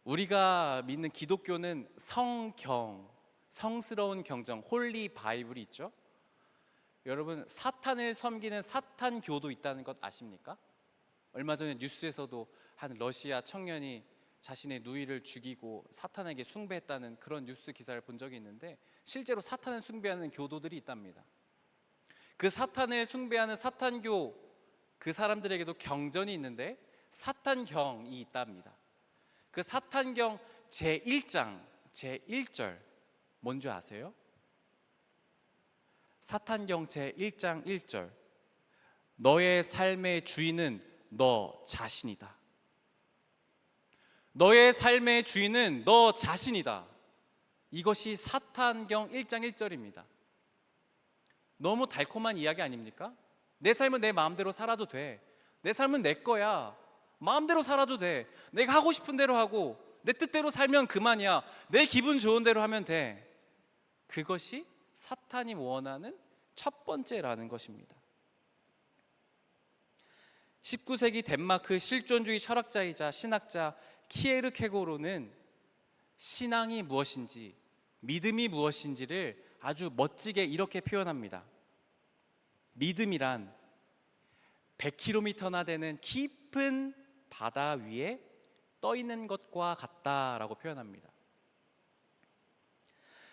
우리가 믿는 기독교는 성경, 성스러운 경전, 홀리 바이블이 있죠. 여러분, 사탄을 섬기는 사탄교도 있다는 것 아십니까? 얼마 전에 뉴스에서도 한 러시아 청년이 자신의 누이를 죽이고 사탄에게 숭배했다는 그런 뉴스 기사를 본 적이 있는데, 실제로 사탄을 숭배하는 교도들이 있답니다. 그 사탄을 숭배하는 사탄교, 그 사람들에게도 경전이 있는데 사탄경이 있답니다. 그 사탄경 제1장 제1절 뭔지 아세요? 사탄경 제1장 1절, 너의 삶의 주인은 너 자신이다. 너의 삶의 주인은 너 자신이다. 이것이 사탄경 1장 1절입니다. 너무 달콤한 이야기 아닙니까? 내 삶은 내 마음대로 살아도 돼. 내 삶은 내 거야. 마음대로 살아도 돼. 내가 하고 싶은 대로 하고 내 뜻대로 살면 그만이야. 내 기분 좋은 대로 하면 돼. 그것이 사탄이 원하는 첫 번째라는 것입니다. 19세기 덴마크 실존주의 철학자이자 신학자 키에르케고르는 신앙이 무엇인지, 믿음이 무엇인지를 아주 멋지게 이렇게 표현합니다. 믿음이란 100km나 되는 깊은 바다 위에 떠 있는 것과 같다라고 표현합니다.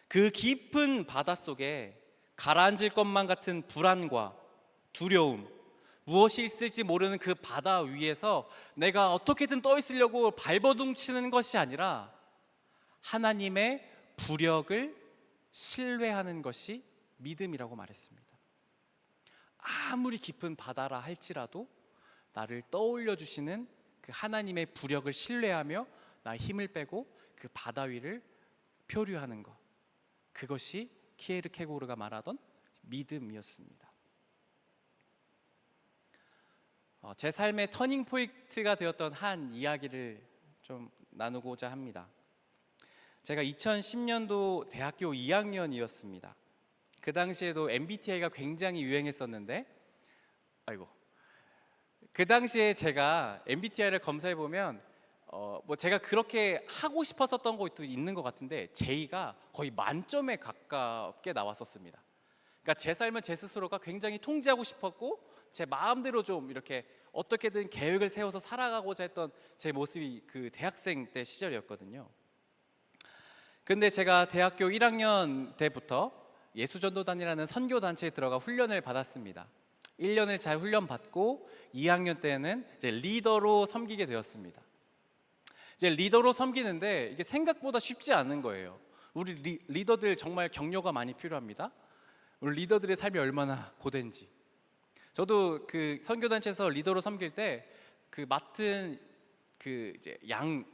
그 깊은 바다 속에 가라앉을 것만 같은 불안과 두려움, 무엇이 있을지 모르는 그 바다 위에서 내가 어떻게든 떠 있으려고 발버둥치는 것이 아니라 하나님의 부력을 신뢰하는 것이 믿음이라고 말했습니다. 아무리 깊은 바다라 할지라도 나를 떠올려 주시는 그 하나님의 부력을 신뢰하며 나의 힘을 빼고 그 바다 위를 표류하는 것, 그것이 키에르케고르가 말하던 믿음이었습니다. 제 삶의 터닝 포인트가 되었던 한 이야기를 좀 나누고자 합니다. 제가 2010년도 대학교 2학년이었습니다. 그 당시에도 MBTI가 굉장히 유행했었는데, 그 당시에 제가 MBTI를 검사해 보면 제가 그렇게 하고 싶었었던 것도 있는 것 같은데 J가 거의 만점에 가깝게 나왔었습니다. 그러니까 제 삶을 제 스스로가 굉장히 통제하고 싶었고 제 마음대로 좀 이렇게 어떻게든 계획을 세워서 살아가고자 했던 제 모습이 그 대학생 때 시절이었거든요. 근데 제가 대학교 1학년 때부터 예수전도단이라는 선교단체에 들어가 훈련을 받았습니다. 1년을 잘 훈련받고 2학년 때는 이제 리더로 섬기게 되었습니다. 이제 리더로 섬기는데 이게 생각보다 쉽지 않은 거예요. 우리 리더들 정말 격려가 많이 필요합니다. 우리 리더들의 삶이 얼마나 고된지. 저도 그 선교단체에서 리더로 섬길 때 그 맡은 그 이제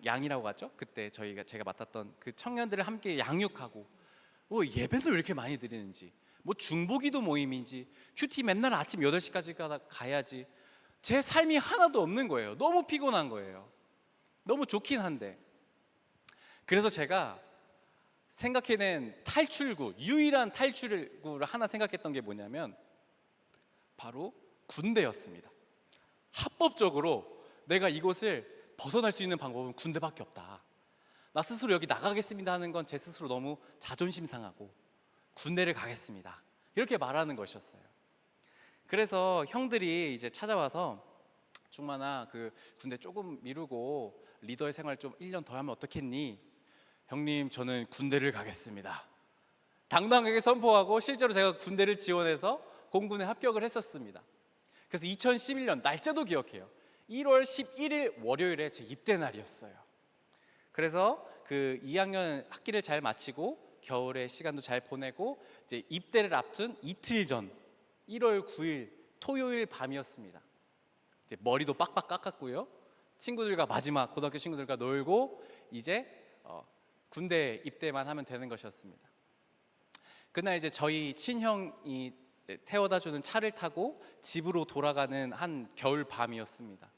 양이라고 하죠. 그때 제가 맡았던 그 청년들을 함께 양육하고, 예배도 왜 이렇게 많이 드리는지, 뭐 중보기도 모임인지, 큐티 맨날 아침 8시까지 가야지, 제 삶이 하나도 없는 거예요. 너무 피곤한 거예요. 너무 좋긴 한데. 그래서 제가 생각해낸 탈출구, 유일한 탈출구를 하나 생각했던 게 뭐냐면 바로 군대였습니다. 합법적으로 내가 이곳을 벗어날 수 있는 방법은 군대밖에 없다. 나 스스로 여기 나가겠습니다 하는 건 제 스스로 너무 자존심 상하고 군대를 가겠습니다, 이렇게 말하는 것이었어요. 그래서 형들이 이제 찾아와서 중만아, 그 군대 조금 미루고 리더의 생활 좀 1년 더 하면 어떻겠니? 형님, 저는 군대를 가겠습니다. 당당하게 선포하고 실제로 제가 군대를 지원해서 공군에 합격을 했었습니다. 그래서 2011년 날짜도 기억해요. 1월 11일 월요일에 제 입대 날이었어요. 그래서 그 2학년 학기를 잘 마치고 겨울에 시간도 잘 보내고 이제 입대를 앞둔 이틀 전 1월 9일 토요일 밤이었습니다. 이제 머리도 빡빡 깎았고요. 친구들과 마지막 고등학교 친구들과 놀고 이제 군대 입대만 하면 되는 것이었습니다. 그날 이제 저희 친형이 태워다 주는 차를 타고 집으로 돌아가는 한 겨울 밤이었습니다.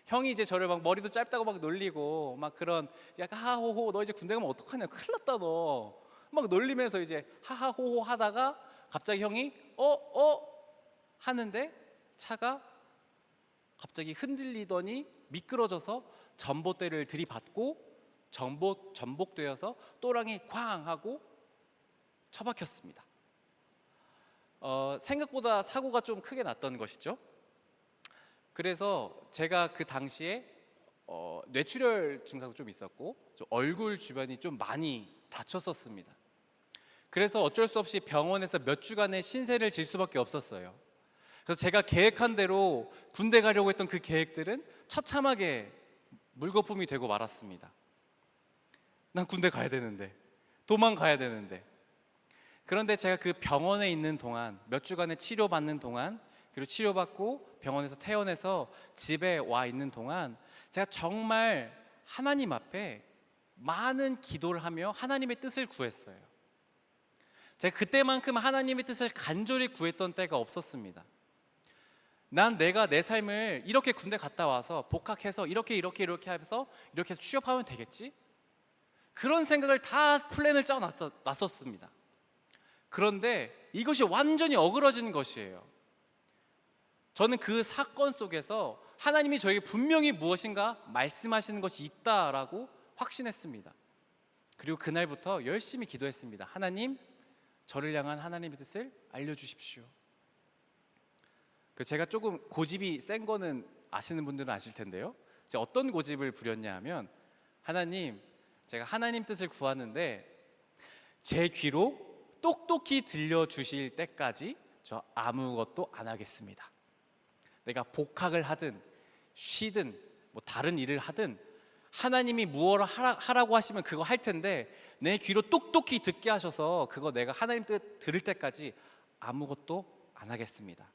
형이 이제 저를 막 머리도 짧다고 막 놀리고 막 그런 약간 하하호호 너 이제 군대 가면 어떡하냐 큰일 났다 너 막 놀리면서 이제 하하호호 하다가 갑자기 형이 하는데 차가 갑자기 흔들리더니 미끄러져서 전봇대를 들이받고 전복되어서 또랑이 쾅 하고 처박혔습니다. 생각보다 사고가 좀 크게 났던 것이죠. 그래서 제가 그 당시에 뇌출혈 증상도 좀 있었고 좀 얼굴 주변이 좀 많이 다쳤었습니다. 그래서 어쩔 수 없이 병원에서 몇 주간의 신세를 질 수밖에 없었어요. 그래서 제가 계획한 대로 군대 가려고 했던 그 계획들은 처참하게 물거품이 되고 말았습니다. 난 군대 가야 되는데, 도망가야 되는데. 그런데 제가 그 병원에 있는 동안, 몇 주간의 치료받는 동안, 그리고 치료받고 병원에서 퇴원해서 집에 와 있는 동안 제가 정말 하나님 앞에 많은 기도를 하며 하나님의 뜻을 구했어요. 제가 그때만큼 하나님의 뜻을 간절히 구했던 때가 없었습니다. 난 내가 내 삶을 이렇게 군대 갔다 와서 복학해서 이렇게 해서 이렇게 해서 취업하면 되겠지? 그런 생각을 다 플랜을 짜 놨었습니다. 그런데 이것이 완전히 어그러진 것이에요. 저는 그 사건 속에서 하나님이 저에게 분명히 무엇인가 말씀하시는 것이 있다라고 확신했습니다. 그리고 그날부터 열심히 기도했습니다. 하나님, 저를 향한 하나님의 뜻을 알려주십시오. 제가 조금 고집이 센 거는 아시는 분들은 아실 텐데요. 제가 어떤 고집을 부렸냐 하면 하나님, 제가 하나님 뜻을 구하는데 제 귀로 똑똑히 들려주실 때까지 저 아무것도 안 하겠습니다. 내가 복학을 하든 쉬든 뭐 다른 일을 하든 하나님이 무엇을 하라고 하시면 그거 할 텐데 내 귀로 똑똑히 듣게 하셔서 그거 내가 하나님 뜻 들을 때까지 아무것도 안 하겠습니다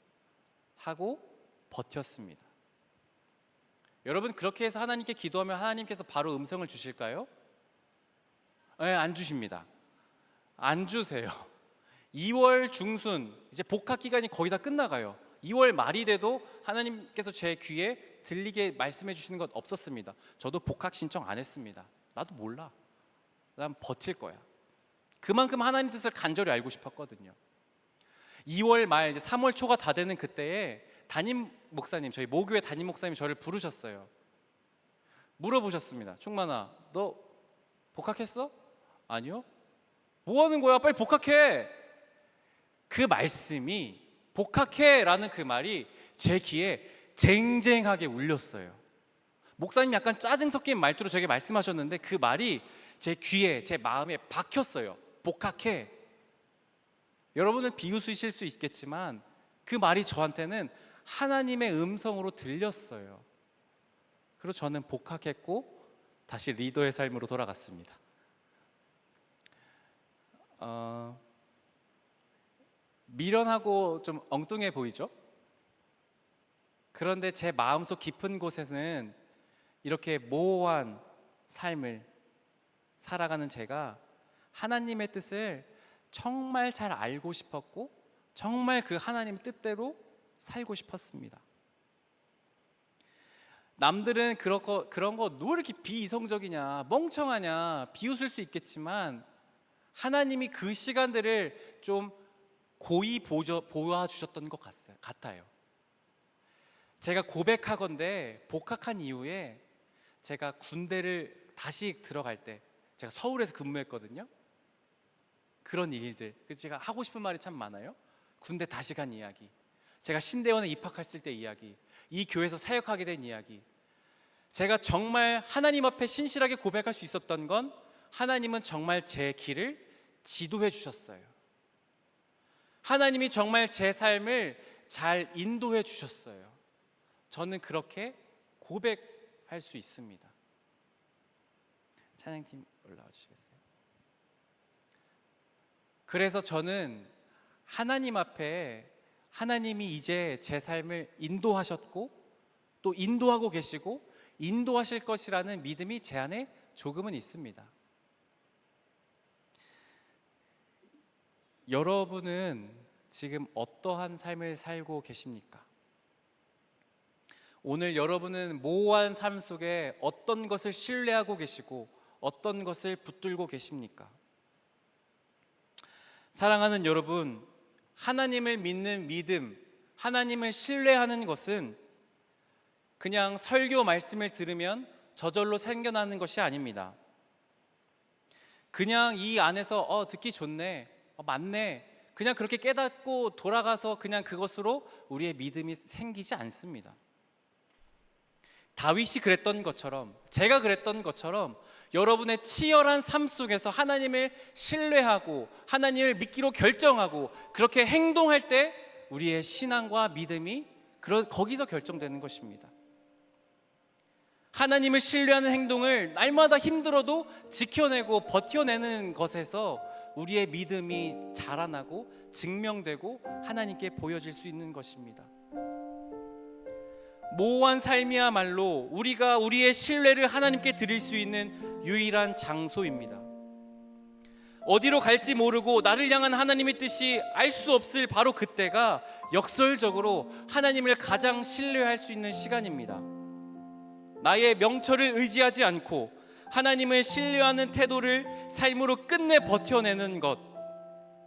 하고 버텼습니다. 여러분, 그렇게 해서 하나님께 기도하면 하나님께서 바로 음성을 주실까요? 네, 안 주십니다. 안 주세요. 2월 중순 이제 복학 기간이 거의 다 끝나가요. 2월 말이 돼도 하나님께서 제 귀에 들리게 말씀해 주시는 것 없었습니다. 저도 복학 신청 안 했습니다. 나도 몰라. 난 버틸 거야. 그만큼 하나님 뜻을 간절히 알고 싶었거든요. 2월 말 이제 3월 초가 다 되는 그때에 담임 목사님, 저희 모교회 담임 목사님이 저를 부르셨어요. 물어보셨습니다. 충만아, 너 복학했어? 아니요. 뭐 하는 거야? 빨리 복학해. 그 말씀이 복학해라는 그 말이 제 귀에 쟁쟁하게 울렸어요. 목사님 약간 짜증 섞인 말투로 저에게 말씀하셨는데 그 말이 제 귀에, 제 마음에 박혔어요. 복학해. 여러분은 비웃으실 수 있겠지만 그 말이 저한테는 하나님의 음성으로 들렸어요. 그리고 저는 복학했고 다시 리더의 삶으로 돌아갔습니다. 미련하고 좀 엉뚱해 보이죠? 그런데 제 마음속 깊은 곳에는 이렇게 모호한 삶을 살아가는 제가 하나님의 뜻을 정말 잘 알고 싶었고 정말 그 하나님의 뜻대로 살고 싶었습니다. 남들은 그런 거 왜 이렇게 비이성적이냐, 멍청하냐 비웃을 수 있겠지만 하나님이 그 시간들을 좀 고이 보아주셨던 것 같아요. 제가 고백하건대 복학한 이후에 제가 군대를 다시 들어갈 때 제가 서울에서 근무했거든요. 그런 일들, 제가 하고 싶은 말이 참 많아요. 군대 다시 간 이야기, 제가 신대원에 입학했을 때 이야기, 이 교회에서 사역하게 된 이야기. 제가 정말 하나님 앞에 신실하게 고백할 수 있었던 건 하나님은 정말 제 길을 지도해 주셨어요. 하나님이 정말 제 삶을 잘 인도해 주셨어요. 저는 그렇게 고백할 수 있습니다. 찬양팀 올라와 주시겠어요? 그래서 저는 하나님 앞에 하나님이 이제 제 삶을 인도하셨고 또 인도하고 계시고 인도하실 것이라는 믿음이 제 안에 조금은 있습니다. 여러분은 지금 어떠한 삶을 살고 계십니까? 오늘 여러분은 모호한 삶 속에 어떤 것을 신뢰하고 계시고 어떤 것을 붙들고 계십니까? 사랑하는 여러분, 하나님을 믿는 믿음, 하나님을 신뢰하는 것은 그냥 설교 말씀을 들으면 저절로 생겨나는 것이 아닙니다. 그냥 이 안에서 듣기 좋네, 맞네, 그냥 그렇게 깨닫고 돌아가서 그냥 그것으로 우리의 믿음이 생기지 않습니다. 다윗이 그랬던 것처럼, 제가 그랬던 것처럼 여러분의 치열한 삶 속에서 하나님을 신뢰하고 하나님을 믿기로 결정하고 그렇게 행동할 때 우리의 신앙과 믿음이 거기서 결정되는 것입니다. 하나님을 신뢰하는 행동을 날마다 힘들어도 지켜내고 버텨내는 것에서 우리의 믿음이 자라나고 증명되고 하나님께 보여질 수 있는 것입니다. 모호한 삶이야말로 우리가 우리의 신뢰를 하나님께 드릴 수 있는 유일한 장소입니다. 어디로 갈지 모르고 나를 향한 하나님의 뜻이 알 수 없을 바로 그때가 역설적으로 하나님을 가장 신뢰할 수 있는 시간입니다. 나의 명철을 의지하지 않고 하나님을 신뢰하는 태도를 삶으로 끝내 버텨내는 것,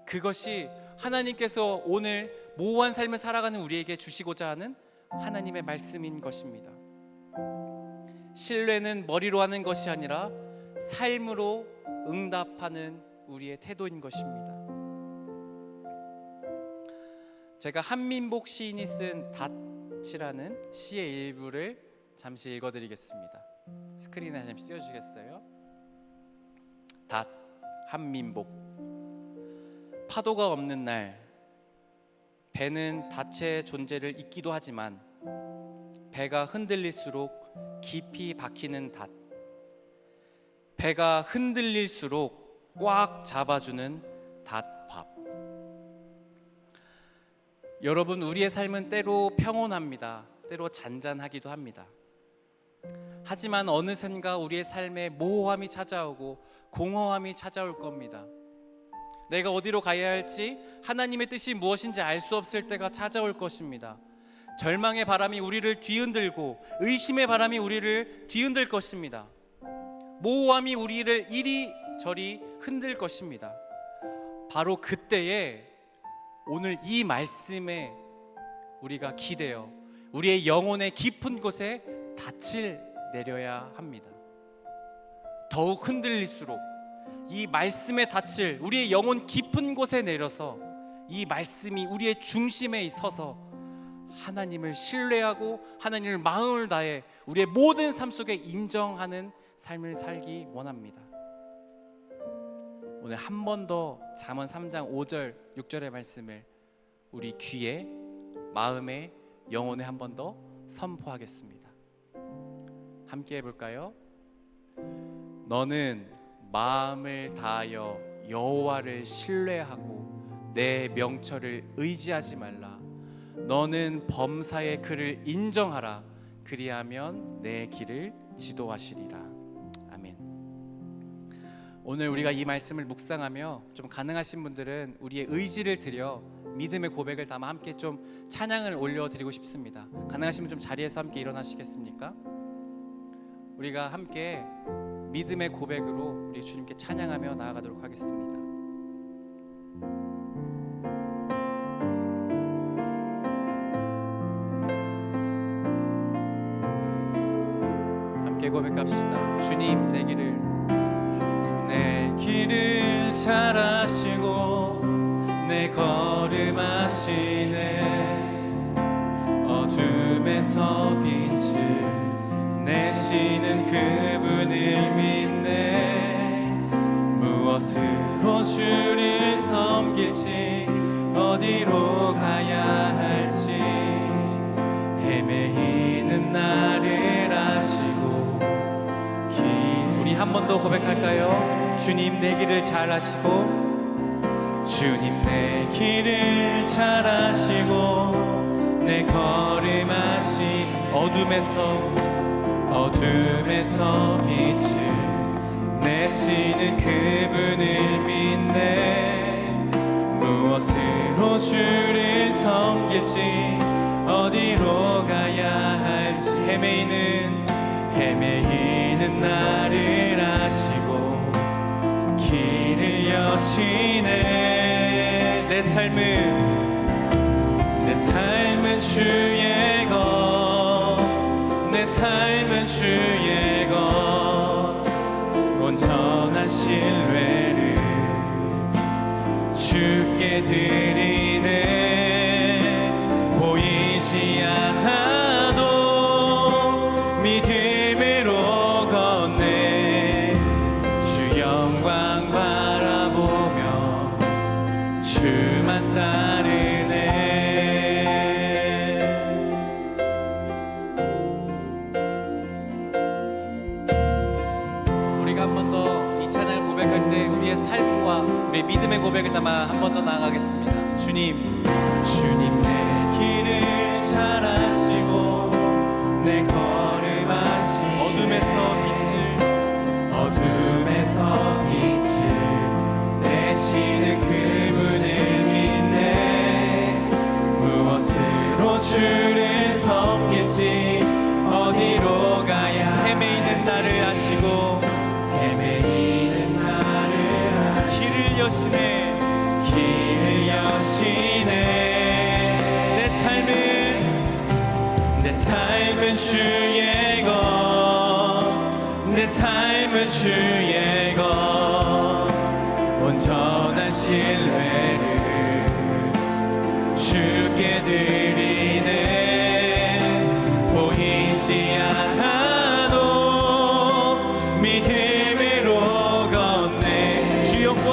그것이 하나님께서 오늘 모호한 삶을 살아가는 우리에게 주시고자 하는 하나님의 말씀인 것입니다. 신뢰는 머리로 하는 것이 아니라 삶으로 응답하는 우리의 태도인 것입니다. 제가 한민복 시인이 쓴 닷이라는 시의 일부를 잠시 읽어드리겠습니다. 스크린에 잠시 띄워주시겠어요? 닷, 한민복. 파도가 없는 날, 배는 닷의 존재를 잊기도 하지만 배가 흔들릴수록 깊이 박히는 닷, 배가 흔들릴수록 꽉 잡아주는 닷밥. 여러분, 우리의 삶은 때로 평온합니다. 때로 잔잔하기도 합니다. 하지만 어느샌가 우리의 삶에 모호함이 찾아오고 공허함이 찾아올 겁니다. 내가 어디로 가야 할지, 하나님의 뜻이 무엇인지 알 수 없을 때가 찾아올 것입니다. 절망의 바람이 우리를 뒤흔들고 의심의 바람이 우리를 뒤흔들 것입니다. 모호함이 우리를 이리저리 흔들 것입니다. 바로 그때에 오늘 이 말씀에 우리가 기대어 우리의 영혼의 깊은 곳에 닻을 내려야 합니다. 더욱 흔들릴수록 이 말씀의 닻을 우리의 영혼 깊은 곳에 내려서 이 말씀이 우리의 중심에 서서 하나님을 신뢰하고 하나님을 마음을 다해 우리의 모든 삶 속에 인정하는 삶을 살기 원합니다. 오늘 한 번 더 잠언 3장 5절 6절의 말씀을 우리 귀에, 마음에, 영혼에 한 번 더 선포하겠습니다. 함께 해볼까요? 너는 마음을 다하여 여호와를 신뢰하고 내 명철을 의지하지 말라. 너는 범사의 그를 인정하라. 그리하면 내 길을 지도하시리라. 아멘. 오늘 우리가 이 말씀을 묵상하며 좀 가능하신 분들은 우리의 의지를 드려 믿음의 고백을 담아 함께 좀 찬양을 올려드리고 싶습니다. 가능하시면 좀 자리에서 함께 일어나시겠습니까? 우리가 함께 믿음의 고백으로 우리 주님께 찬양하며 나아가도록 하겠습니다. 함께 고백합시다. 주님, 내 길을 잘 아시고 내 걸음 아시네. 어둠에서 빛을 내시는 그분을 믿네. 무엇으로 주를 섬길지 어디 더 고백할까요? 주님 내 길을 잘 아시고, 주님 내 길을 잘 아시고, 내 걸음하신 어둠에서 빛을 내시는 그분을 믿네. 무엇으로 주를 섬길지, 어디로 가야 할지 헤매이는 나를 아시고 길을 여시네. 내 삶은 주의 것, 내 삶은 주의 것, 온전한 신뢰를 주께 드리네. 보이지 않아도 믿음으로 걷네. 주 영광 바라보며 주만 따르네. 우리가 한 번 더 이 찬양을 고백할 때 우리의 삶과 우리의 믿음의 고백을 담아 한 번 더 나아가겠습니다. 주님 내 길을 잘 아시고, 내 걸음하신 어둠에서 빛을 내시는 그분을 믿네. 무엇으로 주를 섬길지, 어디로 가야 헤매이는 나를 아시고 길을 여시네. 내 삶은 주의 것, 내 삶은 주의 것, 온전한 신뢰를 주께 드리네. 보이지 않아도 믿음으로 걷네. 주 영광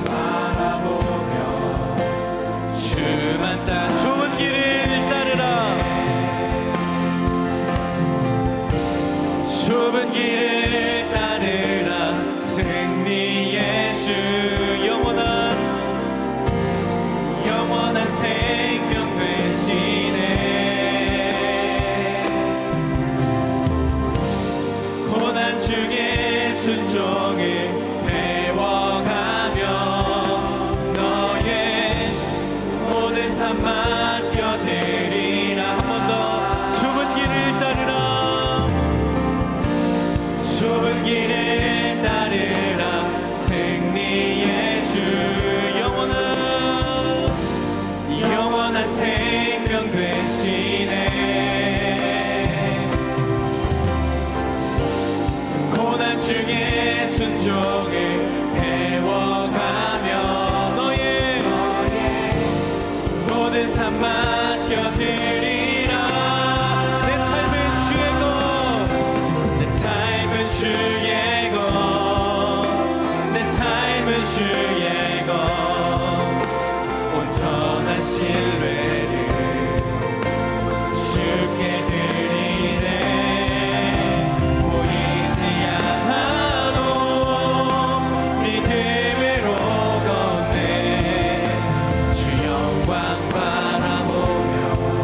바라보며 주만 좁은 길을 따르라. 좁은 길을 따르라. 승리의 주 영원한 생명 되시네. 고난 중에 순종을 배워가며 너의 모든 삶 맡겨드리라. 한 번 더 좁은 길을 따르라. 좁은 길을 따르라. 승리의 주 영원한 생명 되시네. 고난 중에 순종을 배워가며 너의 모든 삶 맡겨드리라. 내 삶은 주의 것, 내 삶은 주의 것, 내 삶은 주의 것, 온전한 신뢰를 주께 드리네. 보이지 않아도 믿음으로 걷네. 주 영광 바라보며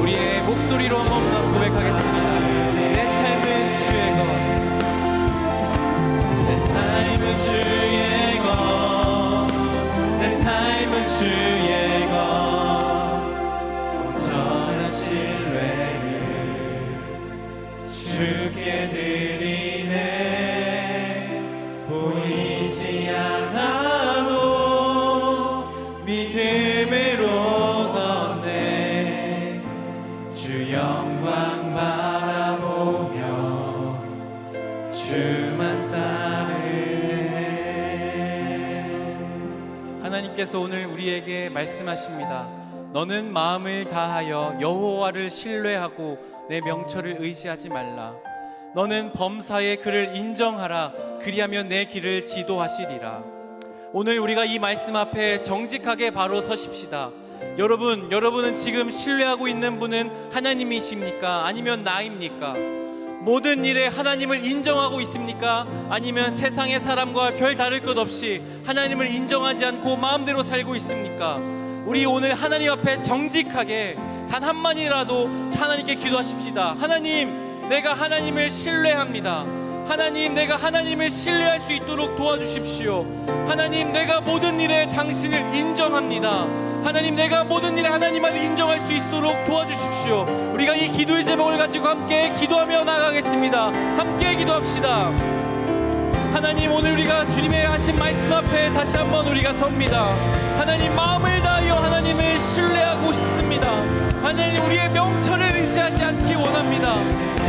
우리의 목소리로 한 번 더 고백하겠습니다. 내 삶은 주의 것, 내 삶은 주의 것, 내 삶은 주의 것, 온전한 신뢰를 주께 드리네. 보이지 않아도 믿음으로 걷네. 주 영광 바라보며 주만 따르네. 하나님께서 오늘 우리에게 말씀하십니다. 너는 마음을 다하여 여호와를 신뢰하고 내 명철을 의지하지 말라. 너는 범사에 그를 인정하라. 그리하면 내 길을 지도하시리라. 오늘 우리가 이 말씀 앞에 정직하게 바로 서십시다. 여러분은 지금 신뢰하고 있는 분은 하나님이십니까? 아니면 나입니까? 모든 일에 하나님을 인정하고 있습니까? 아니면 세상의 사람과 별 다를 것 없이 하나님을 인정하지 않고 마음대로 살고 있습니까? 우리 오늘 하나님 앞에 정직하게 단 한마디라도 하나님께 기도하십시다. 하나님, 내가 하나님을 신뢰합니다. 하나님, 내가 하나님을 신뢰할 수 있도록 도와주십시오. 하나님, 내가 모든 일에 당신을 인정합니다. 하나님, 내가 모든 일에 하나님을 인정할 수 있도록 도와주십시오. 우리가 이 기도의 제목을 가지고 함께 기도하며 나가겠습니다. 함께 기도합시다. 하나님, 오늘 우리가 주님의 하신 말씀 앞에 다시 한번 우리가 섭니다. 하나님, 마음을 다하여 하나님을 신뢰하고 싶습니다. 하나님, 우리의 명철을 의지하지 않기 원합니다.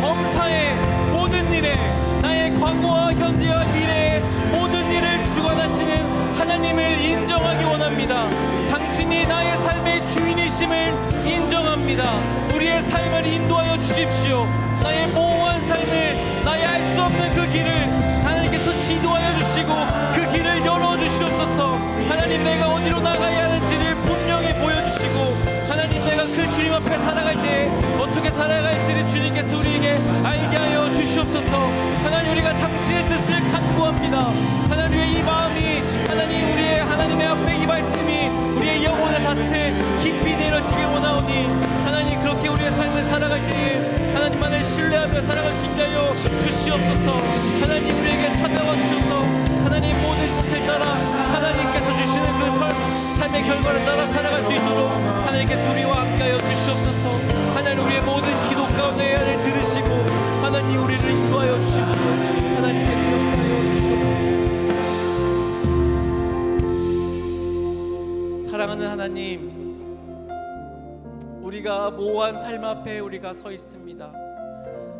범사의 모든 일에, 나의 과거와 현재와 미래의 모든 일을 주관하시는 하나님을 인정하기 원합니다. 당신이 나의 삶의 주인이심을 인정합니다. 우리의 삶을 인도하여 주십시오. 나의 모호한 삶을, 나의 알 수 없는 그 길을 하나님께서 지도하여 주시고 그 길을 열어주시옵소서. 하나님, 내가 어디로 나가야 하는지를 분명히 보여주시고, 하나님, 내가 그 주님 앞에 살아갈 때 어떻게 살아갈지를 주님께서 우리에게 알게 하여 주시옵소서. 하나님, 우리가 당신의 뜻을 간구합니다. 하나님, 이 마음이 하나님, 우리의 하나님의 앞에 이 말씀이 우리의 영혼의 닻에 깊이 내려지길 원하오니, 하나님, 그렇게 우리의 삶을 살아갈 때에 하나님만을 신뢰하며 살아갈 수 있게 하여 주시옵소서. 하나님, 우리에게 찾아와 주셔서 하나님 모든 뜻을 따라 하나님께서 주시는 그 삶의 결과를 따라 살아갈 수 있도록 하나님께서 우리와 함께하여 주시옵소서. 하나님, 우리의 모든 기도 가운데 하나님 들으시고 하나님 우리를 인도하여 주십시오. 하나님께서 역사하여 주시옵소서. 사랑하는 하나님, 우리가 모호한 삶 앞에 우리가 서 있습니다.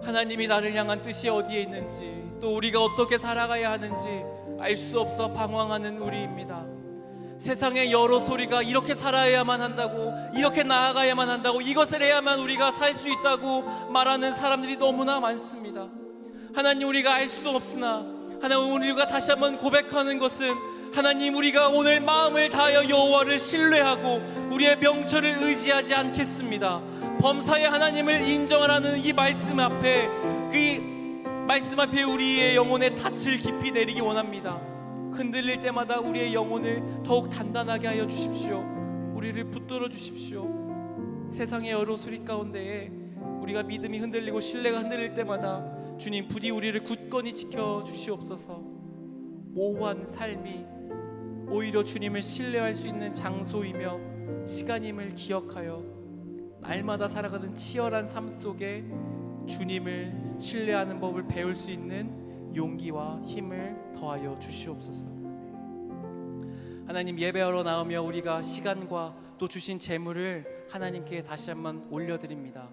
하나님이 나를 향한 뜻이 어디에 있는지, 또 우리가 어떻게 살아가야 하는지 알 수 없어 방황하는 우리입니다. 세상의 여러 소리가 이렇게 살아야만 한다고, 이렇게 나아가야만 한다고, 이것을 해야만 우리가 살 수 있다고 말하는 사람들이 너무나 많습니다. 하나님, 우리가 알 수 없으나 하나님, 우리가 다시 한번 고백하는 것은 하나님, 우리가 오늘 마음을 다하여 여호와를 신뢰하고 우리의 명철을 의지하지 않겠습니다. 범사의 하나님을 인정하라는 이 말씀 앞에, 그 말씀 앞에 우리의 영혼의 닻을 깊이 내리기 원합니다. 흔들릴 때마다 우리의 영혼을 더욱 단단하게 하여 주십시오. 우리를 붙들어 주십시오. 세상의 여러 소리 가운데에 우리가 믿음이 흔들리고 신뢰가 흔들릴 때마다 주님, 부디 우리를 굳건히 지켜 주시옵소서. 모호한 삶이 오히려 주님을 신뢰할 수 있는 장소이며 시간임을 기억하여 날마다 살아가는 치열한 삶 속에 주님을 신뢰하는 법을 배울 수 있는 용기와 힘을 더하여 주시옵소서. 하나님, 예배하러 나오며 우리가 시간과 또 주신 재물을 하나님께 다시 한번 올려드립니다.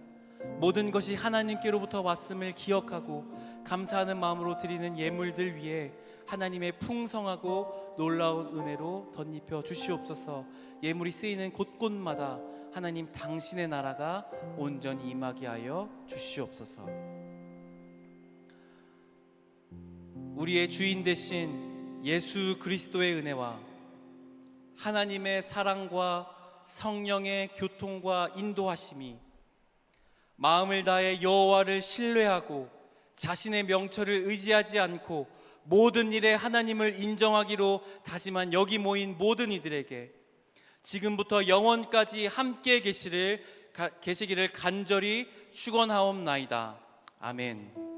모든 것이 하나님께로부터 왔음을 기억하고 감사하는 마음으로 드리는 예물들 위에 하나님의 풍성하고 놀라운 은혜로 덧입혀 주시옵소서. 예물이 쓰이는 곳곳마다 하나님 당신의 나라가 온전히 임하게 하여 주시옵소서. 우리의 주인 되신 예수 그리스도의 은혜와 하나님의 사랑과 성령의 교통과 인도하심이 마음을 다해 여호와를 신뢰하고 자신의 명철을 의지하지 않고 모든 일에 하나님을 인정하기로 다짐한 여기 모인 모든 이들에게 지금부터 영원까지 함께 계시기를 간절히 축원하옵나이다. 아멘.